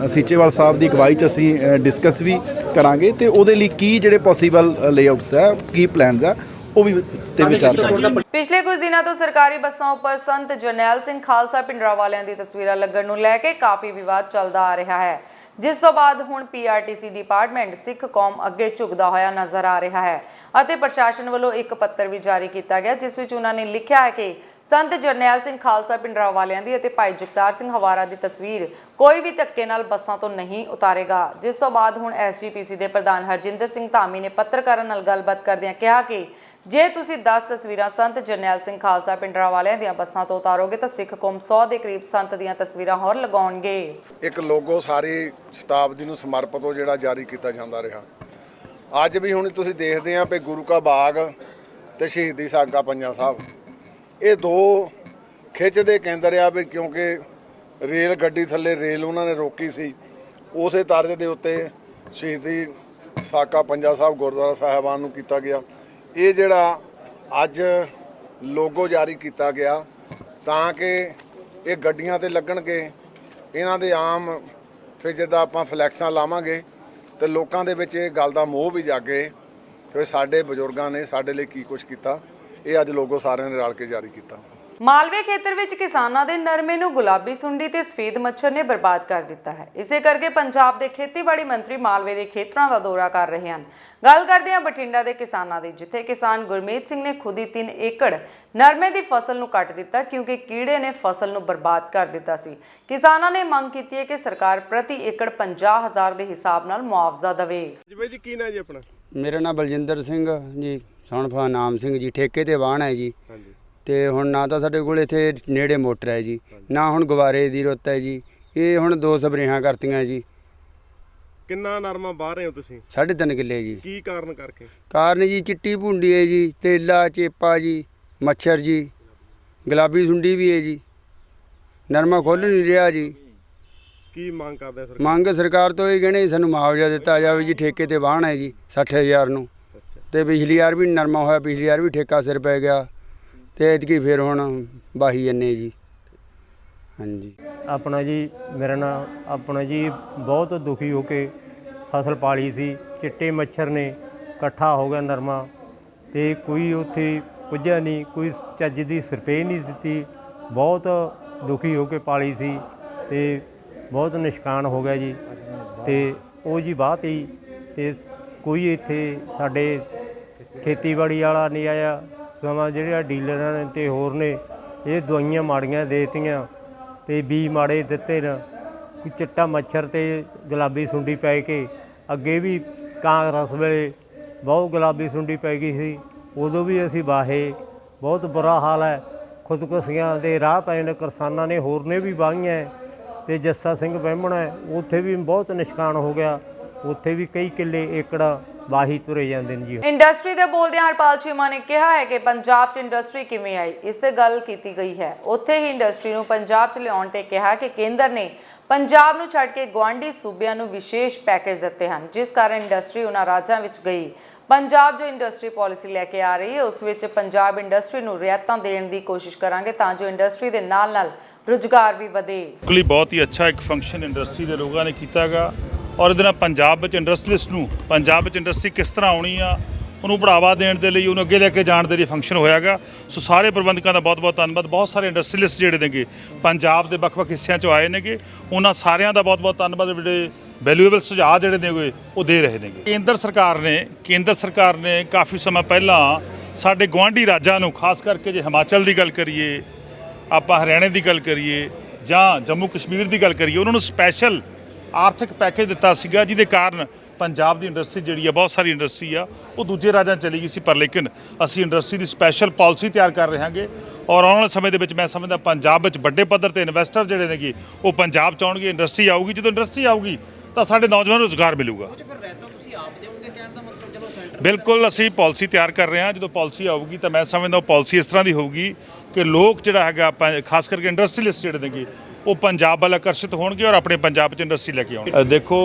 ਸੀਚੇਵਾਲ ਸਾਹਿਬ ਦੀ ਅਗਵਾਈ 'ਚ ਅਸੀਂ ਡਿਸਕਸ ਵੀ ਕਰਾਂਗੇ ਤੇ ਉਹਦੇ ਲਈ ਕੀ ਜਿਹੜੇ ਪੋਸੀਬਲ ਲੇਆਊਟਸ ਹੈ, ਕੀ ਪਲਾਨਸ ਹੈ, ਉਹ ਵੀ ਤੇ ਵਿਚਾਰ ਕਰਾਂਗੇ। ਪਿਛਲੇ ਕੁਝ ਦਿਨਾਂ ਤੋਂ ਸਰਕਾਰੀ ਬੱਸਾਂ ਉੱਪਰ ਸੰਤ ਜਰਨੈਲ ਸਿੰਘ ਖਾਲਸਾ ਭਿੰਡਰਾਂਵਾਲਿਆਂ ਦੀ ਤਸਵੀਰਾਂ ਲੱਗਣ ਨੂੰ ਲੈ ਕੇ ਕਾਫੀ ਵਿਵਾਦ ਚੱਲਦਾ ਆ ਰਿਹਾ ਹੈ, ਜਿਸ ਤੋਂ ਬਾਅਦ ਹੁਣ PRTC ਡਿਪਾਰਟਮੈਂਟ ਸਿੱਖ ਕੌਮ ਅੱਗੇ ਝੁਕਦਾ ਹੋਇਆ ਨਜ਼ਰ ਆ ਰਿਹਾ ਹੈ ਅਤੇ ਪ੍ਰਸ਼ਾਸਨ ਵੱਲੋਂ ਇੱਕ ਪੱਤਰ ਵੀ ਜਾਰੀ ਕੀਤਾ ਗਿਆ ਜਿਸ ਵਿੱਚ ਉਹਨਾਂ ਨੇ ਲਿਖਿਆ ਹੈ ਕਿ ਸੰਤ ਜਰਨੈਲ ਸਿੰਘ ਖਾਲਸਾ ਪਿੰਡਰਾਂ ਵਾਲਿਆਂ ਦੀ ਅਤੇ ਭਾਈ ਜਗਤਾਰ ਸਿੰਘ ਹਵਾਰਾ ਦੀ ਤਸਵੀਰ ਕੋਈ ਵੀ ਧੱਕੇ ਨਾਲ ਬੱਸਾਂ ਤੋਂ ਨਹੀਂ ਉਤਾਰੇਗਾ, ਜਿਸ ਤੋਂ ਬਾਅਦ ਹੁਣ ਐਸਜੀਪੀਸੀ ਦੇ ਪ੍ਰਧਾਨ ਹਰਜਿੰਦਰ ਸਿੰਘ ਧਾਮੀ ਨੇ ਪੱਤਰਕਾਰਾਂ ਨਾਲ ਗੱਲਬਾਤ ਕਰਦਿਆਂ ਕਿਹਾ ਕਿ ਜੇ ਤੁਸੀਂ 10 ਤਸਵੀਰਾਂ ਸੰਤ ਜਰਨੈਲ ਸਿੰਘ ਖਾਲਸਾ ਪਿੰਡਰਾਂ ਵਾਲਿਆਂ ਦੀਆਂ ਬੱਸਾਂ ਤੋਂ ਉਤਾਰੋਗੇ ਤਾਂ ਸਿੱਖ ਕੌਮ 100 ਦੇ ਕਰੀਬ ਸੰਤ ਦੀਆਂ ਤਸਵੀਰਾਂ ਹੋਰ ਲਗਾਉਣਗੇ। ਇੱਕ ਲੋਗੋ ਸਾਰੀ ਸ਼ਤਾਬਦੀ ਨੂੰ ਸਮਰਪਿਤ ਹੋ ਜਿਹੜਾ ਜਾਰੀ ਕੀਤਾ ਜਾਂਦਾ ਰਿਹਾ। ਅੱਜ ਵੀ ਹੁਣ ਤੁਸੀਂ ਦੇਖਦੇ ਆ ਵੀ ਗੁਰੂ ਕਾ ਬਾਗ ਤੇ ਸ਼ਹੀਦੀ ਸਾਗਾ ਪੰਜਾ ਸਾਹਿਬ ਇਹ ਦੋ ਖਿੱਚ ਦੇ ਕੇਂਦਰ ਆ ਵੀ, ਕਿਉਂਕਿ ਰੇਲ ਗੱਡੀ ਥੱਲੇ ਰੇਲ ਉਹਨਾਂ ਨੇ ਰੋਕੀ ਸੀ, ਉਸੇ ਤਰਜ਼ ਦੇ ਉੱਤੇ ਸ਼ਹੀਦੀ ਸਾਗਾ ਪੰਜਾ ਸਾਹਿਬ ਗੁਰਦੁਆਰਾ ਸਾਹਿਬਾਨ ਨੂੰ ਕੀਤਾ ਗਿਆ। ਇਹ ਜਿਹੜਾ ਅੱਜ ਲੋਗੋ ਜਾਰੀ ਕੀਤਾ ਗਿਆ ਤਾਂ ਕਿ ਇਹ ਗੱਡੀਆਂ ਤੇ ਲੱਗਣਗੇ, ਇਹਨਾਂ ਦੇ ਆਮ ਫਿਰ ਜਿੱਦਾਂ ਆਪਾਂ ਫਲੈਕਸਾਂ ਲਾਵਾਂਗੇ ਤੇ ਲੋਕਾਂ ਦੇ ਵਿੱਚ ਇਹ ਗੱਲ ਦਾ ਮੋਹ ਵੀ ਜਾਗੇ ਕਿ ਸਾਡੇ ਬਜ਼ੁਰਗਾਂ ਨੇ ਸਾਡੇ ਲਈ ਕੀ ਕੁਝ ਕੀਤਾ। ਇਹ ਅੱਜ ਲੋਗੋ ਸਾਰਿਆਂ ਨੇ ਰਲ ਕੇ ਜਾਰੀ ਕੀਤਾ। ਮਾਲਵੇ ਖੇਤਰ ਵਿੱਚ ਕਿਸਾਨਾਂ ਦੇ ਨਰਮੇ ਨੂੰ ਗੁਲਾਬੀ ਸੁੰਡੀ ਤੇ ਸਫੇਦ ਮੱਛਰ ਨੇ ਬਰਬਾਦ ਕਰ ਦਿੱਤਾ ਹੈ। ਇਸੇ ਕਰਕੇ ਪੰਜਾਬ ਦੇ ਖੇਤੀਬਾੜੀ ਮੰਤਰੀ ਮਾਲਵੇ ਦੇ ਖੇਤਰਾਂ ਦਾ ਦੌਰਾ ਕਰ ਰਹੇ ਹਨ। ਗੱਲ ਕਰਦੇ ਹਾਂ ਬਠਿੰਡਾ ਦੇ ਕਿਸਾਨਾਂ ਦੀ, ਜਿੱਥੇ ਕਿਸਾਨ ਗੁਰਮੀਤ ਸਿੰਘ ਨੇ ਖੁਦ ਹੀ 3 ਏਕੜ ਨਰਮੇ ਦੀ ਫਸਲ ਨੂੰ ਕੱਟ ਦਿੱਤਾ ਕਿਉਂਕਿ ਕੀੜੇ ਨੇ ਫਸਲ ਨੂੰ ਬਰਬਾਦ ਕਰ ਦਿੱਤਾ ਸੀ। ਕਿਸਾਨਾਂ ਨੇ ਮੰਗ ਕੀਤੀ ਹੈ ਕਿ ਸਰਕਾਰ ਪ੍ਰਤੀ ਏਕੜ 50,000 ਦੇ ਹਿਸਾਬ ਨਾਲ ਮੁਆਵਜ਼ਾ ਦੇਵੇ। ਜੀ ਕੀ ਨਾਂ ਜੀ ਆਪਣਾ? ਮੇਰਾ ਨਾਮ ਬਲਜਿੰਦਰ ਸਿੰਘ ਜੀ, ਸੋਨਫਾ ਨਾਮ ਸਿੰਘ ਜੀ, ਠੇਕੇ ਤੇ ਵਾਹਣ ਹੈ ਜੀ। ਤੇ ਹੁਣ ਨਾ ਤਾਂ ਸਾਡੇ ਕੋਲ ਇੱਥੇ ਨੇੜੇ ਮੋਟਰ ਹੈ ਜੀ, ਨਾ ਹੁਣ ਗਵਾਰੇ ਦੀ ਰੁੱਤ ਹੈ ਜੀ। ਇਹ ਹੁਣ 2 ਸਪਰੇਹਾਂ ਕਰਤੀਆਂ ਜੀ। ਕਿੰਨਾ ਨਰਮਾ ਬਾਹ ਰਹੇ ਹੋ ਤੁਸੀਂ? 3.5 ਕਿੱਲੇ ਜੀ। ਕੀ ਕਾਰਨ ਕਰਕੇ? ਕਾਰਨ ਜੀ ਚਿੱਟੀ ਭੁੰਡੀ ਹੈ ਜੀ, ਤੇਲਾ ਚੇਪਾ ਜੀ, ਮੱਛਰ ਜੀ, ਗੁਲਾਬੀ ਸੁੰਡੀ ਵੀ ਹੈ ਜੀ। ਨਰਮਾ ਖੁੱਲ੍ਹ ਨਹੀਂ ਰਿਹਾ ਜੀ। ਕੀ ਮੰਗ ਕਰਦੇ ਸਰ? ਮੰਗ ਸਰਕਾਰ ਤੋਂ ਇਹ ਕਹਿੰਦੇ ਸਾਨੂੰ ਮੁਆਵਜ਼ਾ ਦਿੱਤਾ ਜਾਵੇ ਜੀ। ਠੇਕੇ ਤੇ ਵਾਹਣ ਹੈ ਜੀ 60,000 ਨੂੰ, ਤੇ ਪਿਛਲੀ ਵਾਰ ਵੀ ਨਰਮਾ ਹੋਇਆ, ਪਿਛਲੀ ਵਾਰ ਵੀ ਠੇਕਾ ਸਿਰ ਪੈ ਗਿਆ ਤੇ ਐਤਕੀ ਫਿਰ ਹੁਣ ਵਾਹੀ ਜੰਨੇ ਜੀ। ਹਾਂਜੀ ਆਪਣਾ ਜੀ, ਮੇਰਾ ਨਾਮ ਆਪਣਾ ਜੀ, ਬਹੁਤ ਦੁਖੀ ਹੋ ਕੇ ਫਸਲ ਪਾਲੀ ਸੀ। ਚਿੱਟੇ ਮੱਛਰ ਨੇ ਇਕੱਠਾ ਹੋ ਗਿਆ ਨਰਮਾ, ਤੇ ਕੋਈ ਉੱਥੇ ਪੁੱਜਿਆ ਨਹੀਂ, ਕੋਈ ਚੱਜ ਦੀ ਸਪਰੇਅ ਨਹੀਂ ਦਿੱਤੀ। ਬਹੁਤ ਦੁਖੀ ਹੋ ਕੇ ਪਾਲੀ ਸੀ ਤੇ ਬਹੁਤ ਨੁਕਸਾਨ ਹੋ ਗਿਆ ਜੀ। ਤੇ ਉਹ ਜੀ ਬਾਤ ਹੀ ਤੇ ਕੋਈ ਇੱਥੇ ਸਾਡੇ ਖੇਤੀਬਾੜੀ ਵਾਲਾ ਨਹੀਂ ਆਇਆ। ਸਮਾਂ ਜਿਹੜਾ ਡੀਲਰਾਂ ਨੇ ਤੇ ਹੋਰ ਨੇ ਇਹ ਦਵਾਈਆਂ ਮਾੜੀਆਂ ਦੇ ਦਿੱਤੀਆਂ ਤੇ ਬੀਜ ਮਾੜੇ ਦਿੱਤੇ ਨੇ। ਕੋਈ ਚਿੱਟਾ ਮੱਛਰ ਤੇ ਗੁਲਾਬੀ ਸੁੰਡੀ ਪੈ ਕੇ ਅੱਗੇ ਵੀ ਕਾਂਗਰਸ ਵੇਲੇ ਬਹੁਤ ਗੁਲਾਬੀ ਸੁੰਡੀ ਪੈ ਗਈ ਸੀ, ਉਦੋਂ ਵੀ ਅਸੀਂ ਵਾਹੇ। ਬਹੁਤ ਬੁਰਾ ਹਾਲ ਹੈ। ਖੁਦਕੁਸ਼ੀਆਂ ਦੇ ਰਾਹ ਪਏ ਨੇ ਕਿਸਾਨਾਂ ਨੇ, ਹੋਰ ਨੇ ਵੀ ਵਾਹੀਆਂ ਤੇ ਜੱਸਾ ਸਿੰਘ ਬਹਿਮਣਾ ਉੱਥੇ ਵੀ ਬਹੁਤ ਨੁਕਸਾਨ ਹੋ ਗਿਆ। ਉੱਥੇ ਵੀ ਕਈ ਕਿੱਲੇ ਏਕੜ ਵਾਹੀ ਤੁਰੇ ਜਾਂਦੇ ਨੇ ਜੀ। ਇੰਡਸਟਰੀ ਦੇ ਬੋਲਦਿਆਂ ਹਰਪਾਲ ਚੀਮਾ ਨੇ ਕਿਹਾ ਹੈ ਕਿ ਪੰਜਾਬ 'ਚ ਇੰਡਸਟਰੀ ਕਿਵੇਂ ਆਈ, ਇਸ ਤੇ ਗੱਲ ਕੀਤੀ ਗਈ ਹੈ। ਉੱਥੇ ਹੀ ਇੰਡਸਟਰੀ ਨੂੰ ਪੰਜਾਬ 'ਚ ਲਿਆਉਣ ਤੇ ਕਿਹਾ ਕਿ ਕੇਂਦਰ ਨੇ ਪੰਜਾਬ ਨੂੰ ਛੱਡ ਕੇ ਗੁਆਂਢੀ ਸੂਬਿਆਂ ਨੂੰ ਵਿਸ਼ੇਸ਼ ਪੈਕੇਜ ਦਿੱਤੇ ਹਨ, ਜਿਸ ਕਾਰਨ ਇੰਡਸਟਰੀ ਉਹਨਾਂ ਰਾਜਾਂ ਵਿੱਚ ਗਈ। ਪੰਜਾਬ ਜੋ ਇੰਡਸਟਰੀ ਪਾਲਿਸੀ ਲੈ ਕੇ ਆ ਰਹੀ ਹੈ, ਉਸ ਵਿੱਚ ਪੰਜਾਬ ਇੰਡਸਟਰੀ ਨੂੰ ਰਿਆਇਤਾਂ ਦੇਣ ਦੀ ਕੋਸ਼ਿਸ਼ ਕਰਾਂਗੇ ਤਾਂ ਜੋ ਇੰਡਸਟਰੀ ਦੇ ਨਾਲ-ਨਾਲ ਰੁਜ਼ਗਾਰ ਵੀ ਵਧੇ। ਬਹੁਤ ਹੀ ਅੱਛਾ ਇੱਕ ਫੰਕਸ਼ਨ ਇੰਡਸਟਰੀ ਦੇ ਲੋਕਾਂ ਨੇ ਕੀਤਾ ਗਾ, ਔਰ ਇਹਦੇ ਨਾਲ ਪੰਜਾਬ ਵਿੱਚ ਇੰਡਸਟਰੀਲਿਸਟ ਨੂੰ ਪੰਜਾਬ ਵਿੱਚ ਇੰਡਸਟਰੀ ਕਿਸ ਤਰ੍ਹਾਂ ਆਉਣੀ ਆ ਉਹਨੂੰ ਬੜਾਵਾ ਦੇਣ ਦੇ ਲਈ, ਉਹਨੂੰ ਅੱਗੇ ਲੈ ਕੇ ਜਾਣ ਦੇ ਲਈ ਫੰਕਸ਼ਨ ਹੋਇਆਗਾ। ਸੋ ਸਾਰੇ ਪ੍ਰਬੰਧਕਾਂ ਦਾ ਬਹੁਤ ਬਹੁਤ ਧੰਨਵਾਦ। ਬਹੁਤ ਸਾਰੇ ਇੰਡਸਟਰੀਲਿਸਟ ਜਿਹੜੇ ਨੇਗੇ ਪੰਜਾਬ ਦੇ ਵੱਖ-ਵੱਖ ਹਿੱਸਿਆਂ 'ਚੋਂ ਆਏ ਨੇਗੇ, ਉਹਨਾਂ ਸਾਰਿਆਂ ਦਾ ਬਹੁਤ ਬਹੁਤ ਧੰਨਵਾਦ। ਜਿਹੜੇ ਵੈਲਿਊਏਬਲ ਸੁਝਾਅ ਜਿਹੜੇ ਨੇ ਉਹ ਦੇ ਰਹੇ ਨੇਗੇ। ਕੇਂਦਰ ਸਰਕਾਰ ਨੇ ਕਾਫੀ ਸਮਾਂ ਪਹਿਲਾਂ ਸਾਡੇ ਗੁਆਂਢੀ ਰਾਜਾਂ ਨੂੰ, ਖਾਸ ਕਰਕੇ ਜੇ ਹਿਮਾਚਲ ਦੀ ਗੱਲ ਕਰੀਏ, ਆਪਾਂ ਹਰਿਆਣੇ ਦੀ ਗੱਲ ਕਰੀਏ ਜਾਂ ਜੰਮੂ ਕਸ਼ਮੀਰ ਦੀ ਗੱਲ ਕਰੀਏ, ਉਹਨਾਂ ਨੂੰ ਸਪੈਸ਼ਲ ਆਰਥਿਕ ਪੈਕੇਜ ਦਿੱਤਾ ਸੀਗਾ, ਜਿਹਦੇ ਕਾਰਨ ਪੰਜਾਬ ਦੀ ਇੰਡਸਟਰੀ ਜਿਹੜੀ ਆ, ਬਹੁਤ ਸਾਰੀ ਇੰਡਸਟਰੀ ਆ, ਉਹ ਦੂਜੇ ਰਾਜਾਂ ਚਲੀ ਗਈ ਸੀ। ਪਰ ਲੇਕਿਨ ਅਸੀਂ ਇੰਡਸਟਰੀ ਦੀ ਸਪੈਸ਼ਲ ਪਾਲਿਸੀ ਤਿਆਰ ਕਰ ਰਹੇ ਹਾਂਗੇ, ਔਰ ਆਉਣ ਵਾਲੇ ਸਮੇਂ ਦੇ ਵਿੱਚ ਮੈਂ ਸਮਝਦਾ ਪੰਜਾਬ ਵਿੱਚ ਵੱਡੇ ਪੱਧਰ ਤੇ ਇਨਵੈਸਟਰ ਜਿਹੜੇ ਨੇਗੇ ਉਹ ਪੰਜਾਬ 'ਚ ਆਉਣਗੇ। ਇੰਡਸਟਰੀ ਆਊਗੀ, ਜਦੋਂ ਇੰਡਸਟਰੀ ਆਊਗੀ ਤਾਂ ਸਾਡੇ ਨੌਜਵਾਨਾਂ ਨੂੰ ਰੁਜ਼ਗਾਰ ਮਿਲੂਗਾ। ਬਿਲਕੁਲ ਅਸੀਂ ਪਾਲਿਸੀ ਤਿਆਰ ਕਰ ਰਹੇ ਹਾਂ। ਜਦੋਂ ਪਾਲਿਸੀ ਆਊਗੀ ਤਾਂ ਮੈਂ ਸਮਝਦਾ ਉਹ ਪਾਲਿਸੀ ਇਸ ਤਰ੍ਹਾਂ ਦੀ ਹੋਊਗੀ ਕਿ ਲੋਕ ਜਿਹੜਾ ਹੈਗਾ, ਖਾਸ ਕਰਕੇ ਇੰਡਸਟਰੀਲਿਸਟ ਜਿਹੜੇ ਨੇਗੇ, ਉਹ ਪੰਜਾਬ ਵੱਲ ਆਕਰਸ਼ਿਤ ਹੋਣਗੇ ਔਰ ਆਪਣੇ ਪੰਜਾਬ 'ਚ ਇੰਡਸਟਰੀ ਲੈ ਕੇ ਆਉਣਗੇ। ਦੇਖੋ,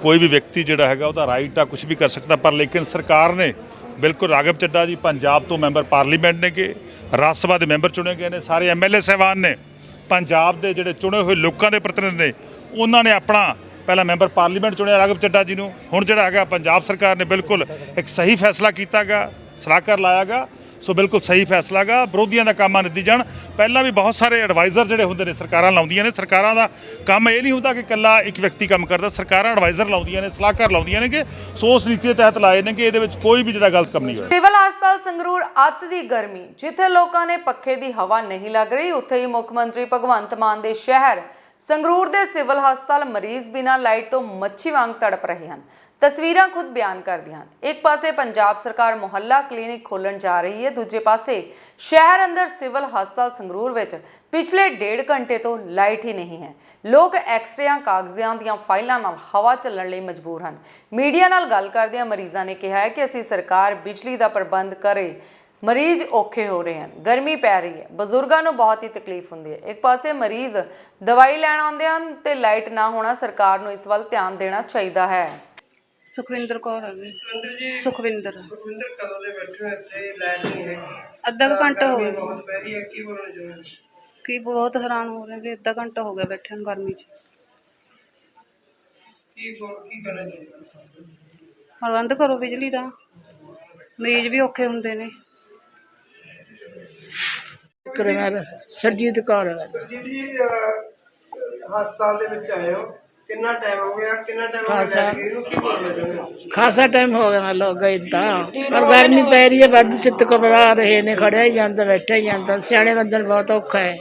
ਕੋਈ ਵੀ ਵਿਅਕਤੀ ਜਿਹੜਾ ਹੈਗਾ ਉਹਦਾ ਰਾਈਟ ਆ, ਕੁਝ ਵੀ ਕਰ ਸਕਦਾ, ਪਰ ਲੇਕਿਨ ਸਰਕਾਰ ਨੇ ਬਿਲਕੁਲ ਰਾਘਵ ਚੱਡਾ ਜੀ ਪੰਜਾਬ ਤੋਂ ਮੈਂਬਰ ਪਾਰਲੀਮੈਂਟ ਨੇਗੇ, ਰਾਜ ਸਭਾ ਦੇ ਮੈਂਬਰ ਚੁਣੇ ਗਏ ਨੇ, ਸਾਰੇ ਐਮਐਲਏ ਸਾਹਿਬਾਨ ਨੇ, ਪੰਜਾਬ ਦੇ ਜਿਹੜੇ ਚੁਣੇ ਹੋਏ ਲੋਕਾਂ ਦੇ ਪ੍ਰਤੀਨਿਧ ਨੇ, ਉਹਨਾਂ ਨੇ ਆਪਣਾ ਪਹਿਲਾਂ ਮੈਂਬਰ ਪਾਰਲੀਮੈਂਟ ਚੁਣਿਆ ਰਾਘਵ ਚੱਡਾ ਜੀ ਨੂੰ। ਹੁਣ ਜਿਹੜਾ ਹੈਗਾ ਪੰਜਾਬ ਸਰਕਾਰ ਨੇ ਬਿਲਕੁਲ ਇੱਕ ਸਹੀ ਫੈਸਲਾ ਕੀਤਾ ਗਾ, ਸਲਾਹਕਾਰ ਲਾਇਆ ਗਾ। ਸੋ ਬਿਲਕੁਲ ਸਹੀ ਫੈਸਲਾ ਗਾ। ਵਿਰੋਧੀਆਂ ਦਾ ਕੰਮ ਆ ਨੱਦੀ ਜਾਣ। ਪਹਿਲਾਂ ਵੀ ਬਹੁਤ ਸਾਰੇ ਐਡਵਾਈਜ਼ਰ ਜਿਹੜੇ ਹੁੰਦੇ ਨੇ ਸਰਕਾਰਾਂ ਲਾਉਂਦੀਆਂ ਨੇ। ਸਰਕਾਰਾਂ ਦਾ ਕੰਮ ਇਹ ਨਹੀਂ ਹੁੰਦਾ ਕਿ ਇਕੱਲਾ ਇੱਕ ਵਿਅਕਤੀ ਕੰਮ ਕਰਦਾ, ਸਰਕਾਰਾਂ ਐਡਵਾਈਜ਼ਰ ਲਾਉਂਦੀਆਂ ਨੇ, ਸਲਾਹਕਾਰ ਲਾਉਂਦੀਆਂ ਨੇ ਕਿ ਸੋ ਉਸ ਨੀਤੀ ਦੇ ਤਹਿਤ ਲਾਏ ਨੇ ਕਿ ਇਹਦੇ ਵਿੱਚ ਕੋਈ ਵੀ ਜਿਹੜਾ ਗਲਤ ਕੰਮ ਨਹੀਂ ਹੋਇਆ। ਸਿਵਲ ਹਸਪਤਾਲ ਸੰਗਰੂਰ ਅੱਤ ਦੀ ਗਰਮੀ, ਜਿੱਥੇ ਲੋਕਾਂ ਨੇ ਪੱਖੇ ਦੀ ਹਵਾ ਨਹੀਂ ਲੱਗ ਰਹੀ, ਉੱਥੇ ਹੀ ਮੁੱਖ ਮੰਤਰੀ ਭਗਵੰਤ ਮਾਨ ਦੇ ਸ਼ਹਿਰ ਸੰਗਰੂਰ ਦੇ ਸਿਵਲ ਹਸਪਤਾਲ ਮਰੀਜ਼ ਬਿਨਾਂ ਲਾਈਟ ਤੋਂ ਮੱਛੀ ਵਾਂਗ ਤੜਪ ਰਹੇ ਹਨ। ਤਸਵੀਰਾਂ ਖੁਦ ਬਿਆਨ ਕਰਦੀਆਂ ਹਨ। ਇੱਕ ਪਾਸੇ ਪੰਜਾਬ ਸਰਕਾਰ ਮੁਹੱਲਾ ਕਲੀਨਿਕ ਖੋਲਣ ਜਾ ਰਹੀ ਹੈ, ਦੂਜੇ ਪਾਸੇ ਸ਼ਹਿਰ ਅੰਦਰ ਸਿਵਲ ਹਸਪਤਾਲ ਸੰਗਰੂਰ ਵਿੱਚ ਪਿਛਲੇ 1.5 ਘੰਟੇ ਤੋਂ ਲਾਈਟ ਹੀ ਨਹੀਂ ਹੈ। ਲੋਕ ਐਕਸਰੇਆਂ, ਕਾਗਜ਼ਾਂ ਦੀਆਂ ਫਾਈਲਾਂ ਨਾਲ ਹਵਾ ਚੱਲਣ ਲਈ ਮਜਬੂਰ ਹਨ। ਮੀਡੀਆ ਨਾਲ ਗੱਲ ਕਰਦਿਆਂ ਮਰੀਜ਼ਾਂ ਨੇ ਕਿਹਾ ਹੈ ਕਿ ਅਸੀਂ ਸਰਕਾਰ ਬਿਜਲੀ ਦਾ ਪ੍ਰਬੰਧ ਕਰੇ, ਮਰੀਜ਼ ਔਖੇ ਹੋ ਰਹੇ ਹਨ, ਗਰਮੀ ਪੈ ਰਹੀ ਹੈ, ਬਜ਼ੁਰਗਾਂ ਨੂੰ ਬਹੁਤ ਹੀ ਤਕਲੀਫ ਹੁੰਦੀ ਹੈ। ਇੱਕ ਪਾਸੇ ਮਰੀਜ਼ ਦਵਾਈ ਲੈਣ ਆਉਂਦੇ ਹਨ ਤੇ ਲਾਈਟ ਨਾ ਹੋਣਾ, ਸਰਕਾਰ ਨੂੰ ਇਸ ਵੱਲ ਧਿਆਨ ਦੇਣਾ ਚਾਹੀਦਾ ਹੈ। ਸੁਖਵਿੰਦਰ ਕੌਰ ਹੈ ਜੀ। ਸੁਖਵਿੰਦਰ ਕਦੋਂ ਦੇ ਬੈਠੇ ਹੋ ਇੱਥੇ, ਲਾਈਟ ਨਹੀਂ ਹੈਗੀ, ਅੱਧਾ ਕੁ ਘੰਟਾ ਹੋ ਗਿਆ। ਬਹੁਤ ਪੈ ਰਹੀ ਹੈ, ਕੀ ਬੋਲਣਾ ਚਾਹੁੰਦੇ? ਕੀ ਬਹੁਤ ਹੈਰਾਨ ਹੋ ਰਹੇ ਵੀ ਅੱਧਾ ਘੰਟਾ ਹੋ ਗਿਆ ਬੈਠੇ ਨੂੰ ਗਰਮੀ 'ਚ। ਕੀ ਕਰਨਾ ਚਾਹੀਦਾ? ਪ੍ਰਬੰਧ ਕਰੋ ਬਿਜਲੀ ਦਾ, ਮਰੀਜ਼ ਵੀ ਔਖੇ ਹੁੰਦੇ ਨੇ। ਸਰਜੀਤ ਕੌਰ ਜੀ ਹਸਪਤਾਲ ਦੇ ਵਿੱਚ ਆਏ ਹੋ, ਕਿੰਨਾ ਟਾਈਮ ਹੋ ਗਿਆ? ਕਿੰਨਾ ਟਾਈਮ ਹੋ ਗਿਆ ਇਹਨੂੰ, ਕੀ ਬੋਲਣਾ ਚਾਹੁੰਦੇ? ਖਾਸਾ ਟਾਈਮ ਹੋ ਗਿਆ ਲੋਕ ਗਏ ਤਾਂ, ਪਰ ਗਰਮੀ ਪੈ ਰਹੀ ਹੈ, ਵੱਧ ਚਿੱਤ ਘਬਰਾ ਰਹੇ ਨੇ, ਖੜਿਆ ਹੀ ਜਾਂਦਾ, ਬੈਠਾ ਹੀ ਜਾਂਦਾ। ਸਿਆਣੇ ਬੰਦੇ ਨੂੰ ਬਹੁਤ ਔਖਾ ਹੈ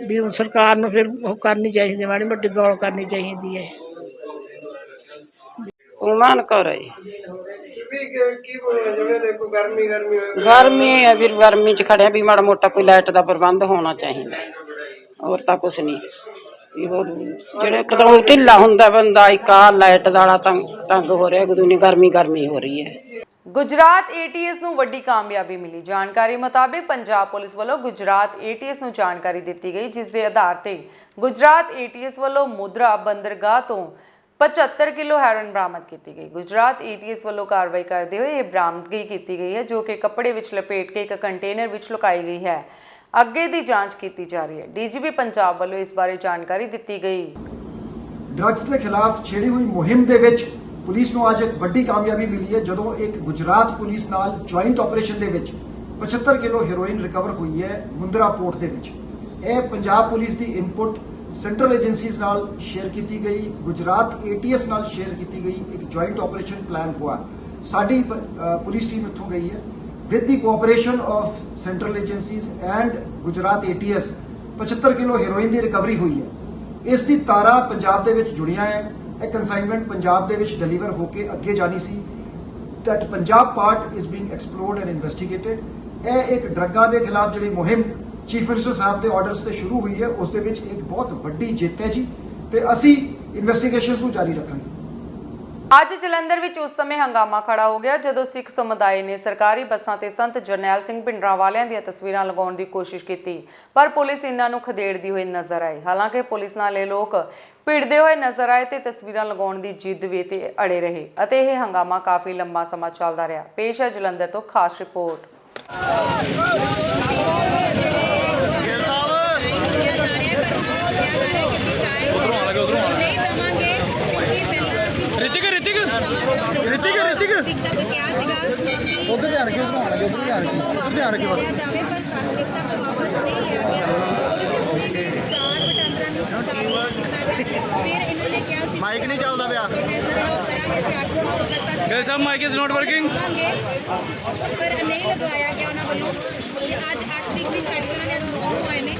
ਵੀ ਹੁਣ ਸਰਕਾਰ ਨੂੰ ਫਿਰ ਉਹ ਕਰਨੀ ਚਾਹੀਦੀ, ਮਾੜੀ ਮੋਟੀ ਗੌਰ ਕਰਨੀ ਚਾਹੀਦੀ ਹੈ। ਉਮਾਨ ਕੌਰ ਹੈ ਜੀ। ਕੀ ਬੋਲਣਾ ਚਾਹੁੰਦੇ? ਦੇਖੋ ਗਰਮੀ ਹੋਈ, ਗਰਮੀ ਹੈ ਵੀਰ, ਗਰਮੀ 'ਚ ਖੜਿਆ ਵੀ ਮਾੜਾ ਮੋਟਾ ਕੋਈ ਲਾਈਟ ਦਾ ਪ੍ਰਬੰਧ ਹੋਣਾ ਚਾਹੀਦਾ, ਹੋਰ ਤਾਂ ਕੁਛ ਨਹੀਂ। ਜਿਹੜੇ ਕਦੋਂ ਢਿੱਲਾ ਹੁੰਦਾ ਬੰਦਾ, ਇੱਕ ਆ ਲਾਈਟ ਵਾਲਾ ਤੰਗ ਹੋ ਰਿਹਾ, ਗਦੂਨੀ ਗਰਮੀ ਹੋ ਰਹੀ ਹੈ। ਗੁਜਰਾਤ ATS ਨੂੰ ਵੱਡੀ ਕਾਮਯਾਬੀ ਮਿਲੀ। ਜਾਣਕਾਰੀ ਮੁਤਾਬਿਕ ਪੰਜਾਬ ਪੁਲਿਸ ਵੱਲੋਂ ਗੁਜਰਾਤ ATS ਨੂੰ ਜਾਣਕਾਰੀ ਦਿੱਤੀ ਗਈ, ਜਿਸ ਦੇ ਆਧਾਰ ਤੇ ਗੁਜਰਾਤ ATS ਵੱਲੋਂ ਮੁਦਰਾ ਬੰਦਰਗਾਹ ਤੋਂ 75 ਕਿਲੋ ਹੈਰੋਇਨ ਬਰਾਮਦ ਕੀਤੀ ਗਈ। ਗੁਜਰਾਤ ATS ਵੱਲੋਂ ਕਾਰਵਾਈ ਕਰਦੇ ਹੋਏ ਇਹ ਬਰਾਮਦਗੀ ਕੀਤੀ ਗਈ ਹੈ, ਜੋ ਕਿ ਕੱਪੜੇ ਵਿੱਚ ਲਪੇਟ ਕੇ ਇੱਕ ਕੰਟੇਨਰ ਵਿੱਚ ਲੁਕਾਈ ਗਈ ਹੈ। ਅੱਗੇ ਦੀ ਜਾਂਚ ਕੀਤੀ ਜਾ ਰਹੀ ਹੈ। DGP ਪੰਜਾਬ ਵੱਲੋਂ ਇਸ ਬਾਰੇ ਜਾਣਕਾਰੀ ਦਿੱਤੀ ਗਈ। ਡਰੱਗਸ ਦੇ ਖਿਲਾਫ ਛੇੜੀ ਹੋਈ ਮੁਹਿੰਮ ਦੇ ਵਿੱਚ ਪੁਲਿਸ ਨੂੰ ਅੱਜ ਇੱਕ ਵੱਡੀ ਕਾਮਯਾਬੀ ਮਿਲੀ ਹੈ, ਜਦੋਂ ਇੱਕ ਗੁਜਰਾਤ ਪੁਲਿਸ ਨਾਲ ਜੁਆਇੰਟ ਆਪਰੇਸ਼ਨ ਦੇ ਵਿੱਚ 75 ਕਿਲੋ ਹੈਰੋਇਨ ਰਿਕਵਰ ਹੋਈ ਹੈ ਮੁੰਦਰਾ ਪੋਰਟ ਦੇ ਵਿੱਚ। ਇਹ ਪੰਜਾਬ ਪੁਲਿਸ ਦੀ ਇਨਪੁਟ ਸੈਂਟਰਲ ਏਜੰਸੀਜ਼ ਨਾਲ ਸ਼ੇਅਰ ਕੀਤੀ ਗਈ, ਗੁਜਰਾਤ ATS ਨਾਲ ਸ਼ੇਅਰ ਕੀਤੀ ਗਈ, ਇੱਕ ਜੁਆਇੰਟ ਆਪਰੇਸ਼ਨ ਪਲਾਨ ਹੋਇਆ। ਸਾਡੀ ਪੁਲਿਸ ਟੀਮ ਇੱਥੋਂ ਗਈ ਹੈ with the cooperation of central agencies and Gujarat ATS 75 kilo heroin the recovery ਹੋਈ ਹੈ। ਇਸ ਦੀ ਤਾਰਾਂ ਪੰਜਾਬ ਦੇ ਵਿੱਚ ਜੁੜੀਆਂ ਹੈ। ਇਹ ਕਨਸਾਈਨਮੈਂਟ ਪੰਜਾਬ ਦੇ ਵਿੱਚ ਡਿਲੀਵਰ ਹੋ ਕੇ ਅੱਗੇ ਜਾਣੀ ਸੀ। that Punjab part is being explored and investigated। ਇਹ ਇੱਕ ਡਰੱਗਾਂ ਦੇ ਖਿਲਾਫ ਜਿਹੜੀ ਮੁਹਿੰਮ ਚੀਫ ਮਿਨਿਸਟਰ ਸਾਹਿਬ ਦੇ ਆਰਡਰਸ ਤੇ ਸ਼ੁਰੂ ਹੋਈ ਹੈ, ਉਸ ਦੇ ਵਿੱਚ ਇੱਕ ਬਹੁਤ ਵੱਡੀ ਜਿੱਤ ਹੈ ਜੀ, ਤੇ ਅਸੀਂ ਇਨਵੈਸਟੀਗੇਸ਼ਨਸ ਨੂੰ ਜਾਰੀ ਰੱਖਾਂਗੇ। ਅੱਜ ਜਲੰਧਰ ਵਿੱਚ ਉਸ ਸਮੇਂ ਹੰਗਾਮਾ ਖੜਾ ਹੋ ਗਿਆ ਜਦੋਂ ਸਿੱਖ ਸਮੁਦਾਇ ਨੇ ਸਰਕਾਰੀ ਬੱਸਾਂ ਤੇ ਸੰਤ ਜਰਨੈਲ ਸਿੰਘ ਭਿੰਡਰਾਂਵਾਲਿਆਂ ਦੀਆਂ ਤਸਵੀਰਾਂ ਲਗਾਉਣ ਦੀ ਕੋਸ਼ਿਸ਼ ਕੀਤੀ, ਪਰ ਪੁਲਿਸ ਇਹਨਾਂ ਨੂੰ ਖਦੇੜਦੀ ਹੋਈ ਨਜ਼ਰ ਆਈ। ਹਾਲਾਂਕਿ ਪੁਲਿਸ ਨਾਲ ਇਹ ਲੋਕ ਭਿੜਦੇ ਹੋਏ ਨਜ਼ਰ ਆਏ ਤੇ ਤਸਵੀਰਾਂ ਲਗਾਉਣ ਦੀ ਜਿੱਦ ਵੀ ਤੇ ਅੜੇ ਰਹੇ ਅਤੇ ਇਹ ਹੰਗਾਮਾ ਕਾਫੀ ਲੰਬਾ ਸਮਾਂ ਚੱਲਦਾ ਰਿਹਾ। ਪੇਸ਼ ਹੈ ਜਲੰਧਰ ਤੋਂ ਖਾਸ ਰਿਪੋਰਟ। ਉਧਰ ਜਾਣ ਕੇ ਬਸ ਮਾਈਕ ਨਹੀਂ ਚੱਲਦਾ ਪਿਆ। ਗਏ ਸਾਹਿਬ, ਮਾਈਕ ਇਜ਼ ਨਾਟ ਵਰਕਿੰਗ। ਪਰ ਨਹੀਂ ਲਗਵਾਇਆ ਗਿਆ ਉਹਨਾਂ ਵੱਲੋਂ। ਅੱਜ 8 ਤਰੀਕ ਦੀ ਛੱਡ ਕੇ ਉਹਨਾਂ ਨੇ ਅੱਜ 9 ਨੂੰ ਆਏ ਨੇ।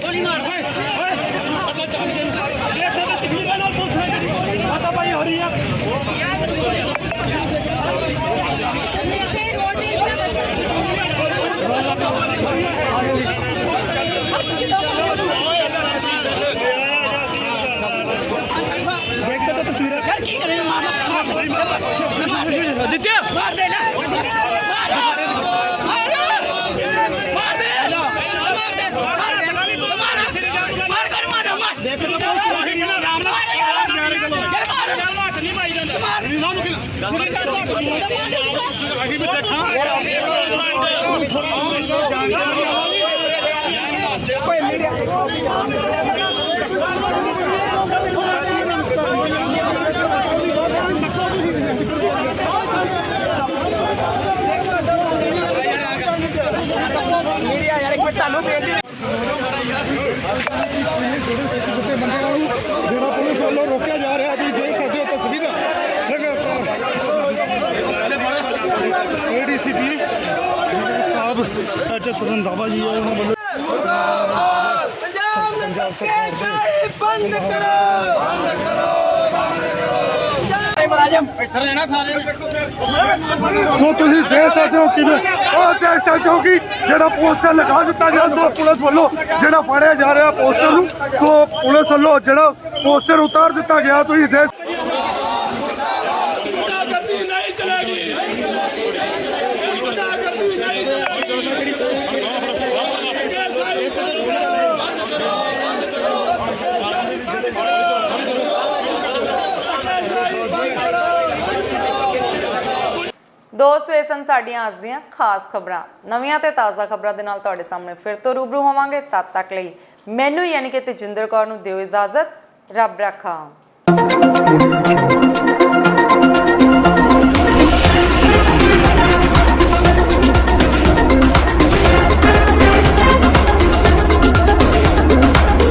ਗੋਲੀ ਮਾਰ ਓਏ ਤਸਵੀਰਾਂ ਨਾਲ ਪੁਲਿਸ ਨੇ ਮਾਤਾ ਭਾਈ ਹੋ ਰਹੀ ਆ। ਦੇਖ ਸਕਦੇ ਤਸਵੀਰਾਂ। ਕੀ ਕਰੇ ਦਿੱਤਿਆ ਮਾਰ ਦੇ ਨਾ, मीडिया ਦਿੱਤੇ ਬੰਦਿਆਂ ਨੂੰ ਜਿਹੜਾ ਪੁਲਿਸ ਵੱਲੋਂ ਰੋਕਿਆ ਜਾ ਰਿਹਾ। ਤੁਸੀਂ ਦੇਖ ਸਕਦੇ ਹੋ ਤਸਵੀਰਾਂ ਲਗਾਤਾਰ ਏਡੀਸੀਪੀ ਸਾਹਿਬ ਐਚਐਸ ਰੰਧਾਵਾ ਜੀ ਉਹਨਾਂ ਵੱਲੋਂ ਪੰਜਾਬ ਸਰਕਾਰ ਬੰਦ ਕਰੋ ਮੁਲਾਜ਼ਮ ਇੱਥੇ ਰਹਿਣਾ ਸਾਰੇ। ਸੋ ਤੁਸੀਂ ਦੇਖ ਸਕਦੇ ਹੋ ਕਿਵੇਂ ਉਹ ਦੇਖ ਸਕਦੇ ਹੋ ਕਿ ਜਿਹੜਾ ਪੋਸਟਰ ਲਗਾ ਦਿੱਤਾ ਗਿਆ ਸੋ ਪੁਲਿਸ ਵੱਲੋਂ ਜਿਹੜਾ ਫੜਿਆ ਜਾ ਰਿਹਾ ਪੋਸਟਰ ਨੂੰ, ਸੋ ਪੁਲਿਸ ਵੱਲੋਂ ਜਿਹੜਾ ਪੋਸਟਰ ਉਤਾਰ ਦਿੱਤਾ ਗਿਆ। ਤੁਸੀਂ ਦੇਖ ਦੋਸਤੋ, ਇਹ ਸਨ ਸਾਡੀਆਂ ਅੱਜ ਦੀਆਂ ਖਾਸ ਖਬਰਾਂ। ਨਵੀਆਂ ਤੇ ਤਾਜ਼ਾ ਖਬਰਾਂ ਦੇ ਨਾਲ ਤੁਹਾਡੇ ਸਾਹਮਣੇ ਫਿਰ ਤੋਂ ਰੂਬਰੂ ਹੋਵਾਂਗੇ। ਤਦ ਤੱਕ ਲਈ ਮੈਨੂੰ ਯਾਨੀ ਕਿ ਤੇਜਿੰਦਰ ਕੌਰ ਨੂੰ ਦਿਓ ਇਜਾਜ਼ਤ। ਰੱਬ ਰਾਖਾ।